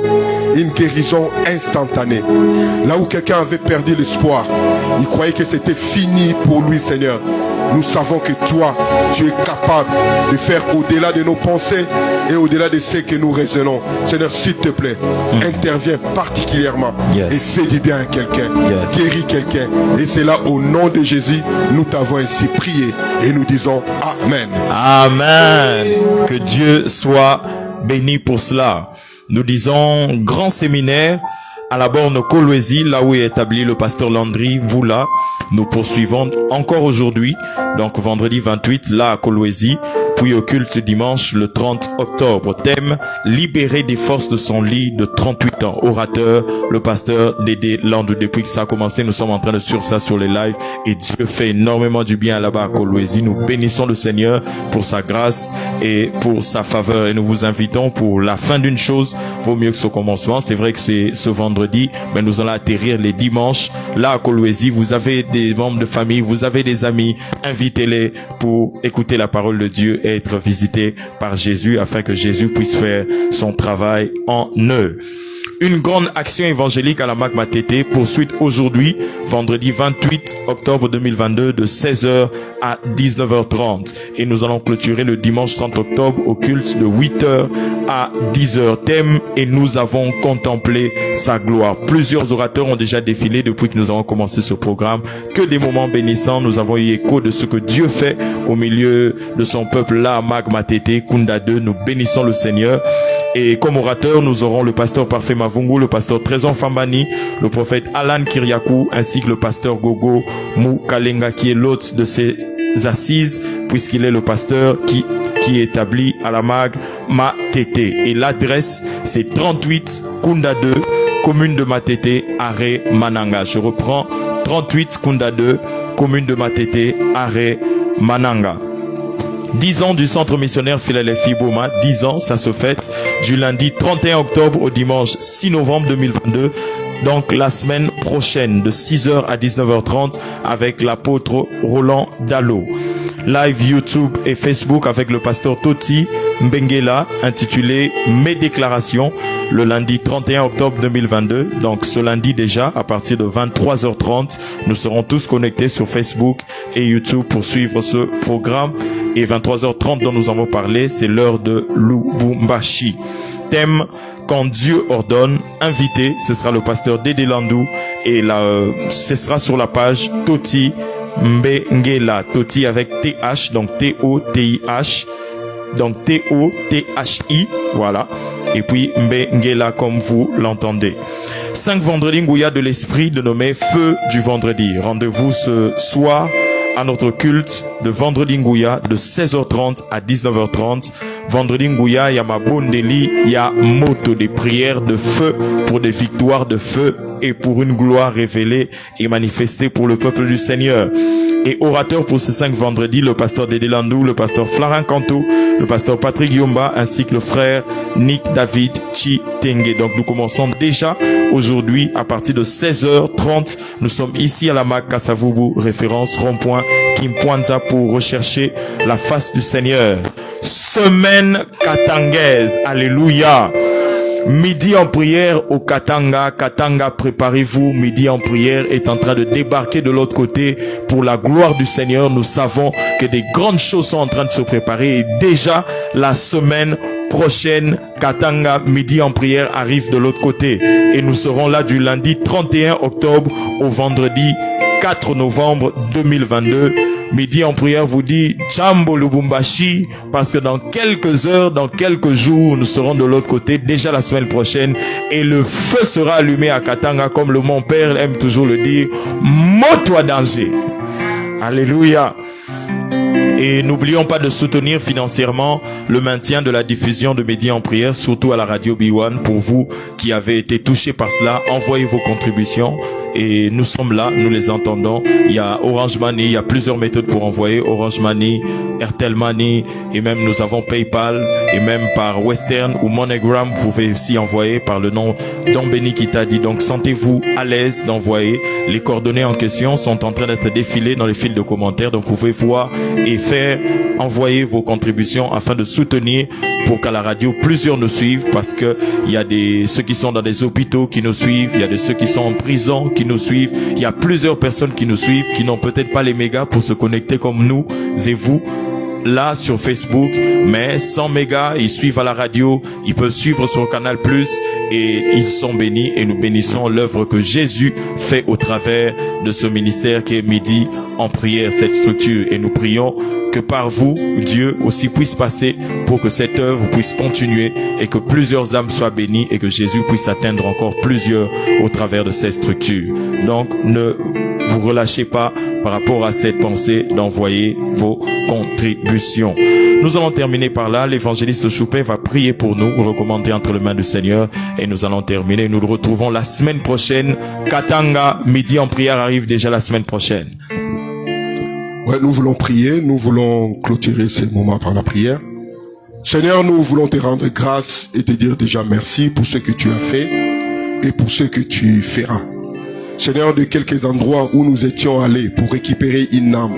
Une guérison instantanée. Là où quelqu'un avait perdu l'espoir, il croyait que c'était fini pour lui, Seigneur. Nous savons que toi, tu es capable de faire au-delà de nos pensées et au-delà de ce que nous raisonnons. Seigneur, s'il te plaît, interviens particulièrement et fais du bien à quelqu'un, guéris quelqu'un. Et c'est là, au nom de Jésus, nous t'avons ainsi prié et nous disons Amen. Amen. Que Dieu soit béni pour cela. Nous disons grand séminaire à la borne Kolwezi, là où est établi le pasteur Landry. Vous là, nous poursuivons encore aujourd'hui, donc vendredi 28, là à Kolwezi. Puis au culte dimanche, le 30 octobre. Thème, libérer des forces de son lit de 38 ans. Orateur, le pasteur Dédé Landou. Depuis que ça a commencé, nous sommes en train de suivre ça sur les lives. Et Dieu fait énormément du bien là-bas à Kolwezi. Nous bénissons le Seigneur pour sa grâce et pour sa faveur. Et nous vous invitons pour la fin d'une chose. Vaut mieux que ce commencement. C'est vrai que c'est ce vendredi, mais nous allons atterrir les dimanches. Là à Kolwezi, vous avez des membres de famille, vous avez des amis. Invitez-les pour écouter la parole de Dieu et être visités par Jésus afin que Jésus puisse faire son travail en eux. Une grande action évangélique à la MAC Matete poursuit aujourd'hui, vendredi 28 octobre 2022, de 16h à 19h30. Et nous allons clôturer le dimanche 30 octobre au culte de 8h à 10h. Thème, et nous avons contemplé sa gloire. Plusieurs orateurs ont déjà défilé depuis que nous avons commencé ce programme. Que des moments bénissants. Nous avons eu écho de ce que Dieu fait au milieu de son peuple là à MAC Matete, Kunda 2. Nous bénissons le Seigneur. Et comme orateur, nous aurons le pasteur Parfait Mavungu, le pasteur Trésor Fambani, le prophète Alan Kiriakou, ainsi que le pasteur Gogo Moukalenga, qui est l'hôte de ces assises, puisqu'il est le pasteur qui est établi à la MAG Matete. Et l'adresse, c'est 38 Kunda 2, commune de Matete, Arrêt Mananga. Je reprends, 38 Kunda 2, commune de Matete, Arrêt Mananga. 10 ans du centre missionnaire Philadelphie Boma, 10 ans, ça se fête du lundi 31 octobre au dimanche 6 novembre 2022. Donc la semaine prochaine de 6h à 19h30 avec l'apôtre Roland Dallot. Live YouTube et Facebook avec le pasteur Toti Mbengela intitulé Mes déclarations le lundi 31 octobre 2022. Donc ce lundi déjà à partir de 23h30, nous serons tous connectés sur Facebook et YouTube pour suivre ce programme. Et 23h30 dont nous avons parlé, c'est l'heure de Lubumbashi. Thème, quand Dieu ordonne, invité, ce sera le pasteur Dédé Landou. Et là, ce sera sur la page Toti Mbengela. Toti avec TH, donc T-O-T-I-H. Donc T-O-T-H-I, voilà. Et puis Mbengela comme vous l'entendez. 5 vendredis Ngouya de l'esprit dénommé Feu du vendredi. Rendez-vous ce soir à notre culte de vendredi Ngouya de 16h30 à 19h30. Vendredi Ngouya, il y a ma bondeli, il y a moto des prières de feu pour des victoires de feu et pour une gloire révélée et manifestée pour le peuple du Seigneur. Et orateur pour ces 5 vendredis, le pasteur Dédé Landou, le pasteur Florent Canto, le pasteur Patrick Yomba, ainsi que le frère Nick David Chitenge. Donc nous commençons déjà aujourd'hui à partir de 16h30. Nous sommes ici à la MAC Kasavubu, référence rond-point Kimpwanza pour rechercher la face du Seigneur. Semaine katangaise, alléluia. Midi en prière au Katanga. Katanga, préparez-vous. Midi en prière est en train de débarquer de l'autre côté pour la gloire du Seigneur. Nous savons que des grandes choses sont en train de se préparer et déjà la semaine prochaine, Katanga, midi en prière arrive de l'autre côté. Et nous serons là du lundi 31 octobre au vendredi 4 novembre 2022. Midi en prière vous dit Jambo Lubumbashi, parce que dans quelques heures, dans quelques jours, nous serons de l'autre côté, déjà la semaine prochaine, et le feu sera allumé à Katanga, comme mon père aime toujours le dire, moto à danger. Alléluia. Et n'oublions pas de soutenir financièrement le maintien de la diffusion de Midi en prière, surtout à la radio B1. Pour vous qui avez été touchés par cela, envoyez vos contributions. Et nous sommes là, nous les entendons. Il y a Orange Money, il y a plusieurs méthodes pour envoyer. Orange Money, Airtel Money, et même nous avons PayPal, et même par Western ou MoneyGram, vous pouvez aussi envoyer par le nom d'Ambeni qui t'a dit. Donc sentez-vous à l'aise d'envoyer. Les coordonnées en question sont en train d'être défilées dans les fils de commentaires. Donc vous pouvez voir et faire envoyer vos contributions afin de soutenir pour qu'à la radio plusieurs nous suivent, parce que il y a ceux qui sont dans des hôpitaux qui nous suivent, il y a ceux qui sont en prison qui nous suivent, il y a plusieurs personnes qui nous suivent qui n'ont peut-être pas les mégas pour se connecter comme nous et vous là sur Facebook, mais sans mégas, ils suivent à la radio, ils peuvent suivre sur Canal Plus et ils sont bénis et nous bénissons l'œuvre que Jésus fait au travers de ce ministère qui est Midi en prière, cette structure, et nous prions que par vous, Dieu aussi puisse passer pour que cette œuvre puisse continuer et que plusieurs âmes soient bénies et que Jésus puisse atteindre encore plusieurs au travers de cette structure. Donc, ne vous relâchez pas par rapport à cette pensée d'envoyer vos contributions. Nous allons terminer par là. L'évangéliste Choupin va prier pour nous, recommander entre les mains du Seigneur, et nous allons terminer. Nous le retrouvons la semaine prochaine. Katanga, midi en prière arrive déjà la semaine prochaine. Ouais, nous voulons prier, nous voulons clôturer ces moments par la prière. Seigneur, nous voulons te rendre grâce et te dire déjà merci pour ce que tu as fait et pour ce que tu feras. Seigneur, de quelques endroits où nous étions allés pour récupérer une âme,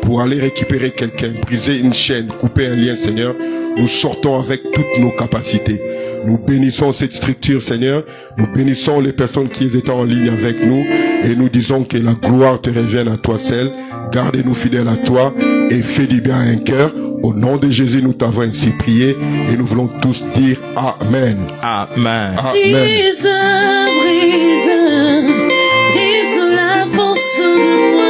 pour aller récupérer quelqu'un, briser une chaîne, couper un lien, Seigneur, nous sortons avec toutes nos capacités. Nous bénissons cette structure, Seigneur. Nous bénissons les personnes qui étaient en ligne avec nous et nous disons que la gloire te revienne à toi seul. Gardez-nous fidèles à toi et fais du bien à un cœur. Au nom de Jésus, nous t'avons ainsi prié et nous voulons tous dire Amen. Amen. Amen. Brise la force de moi.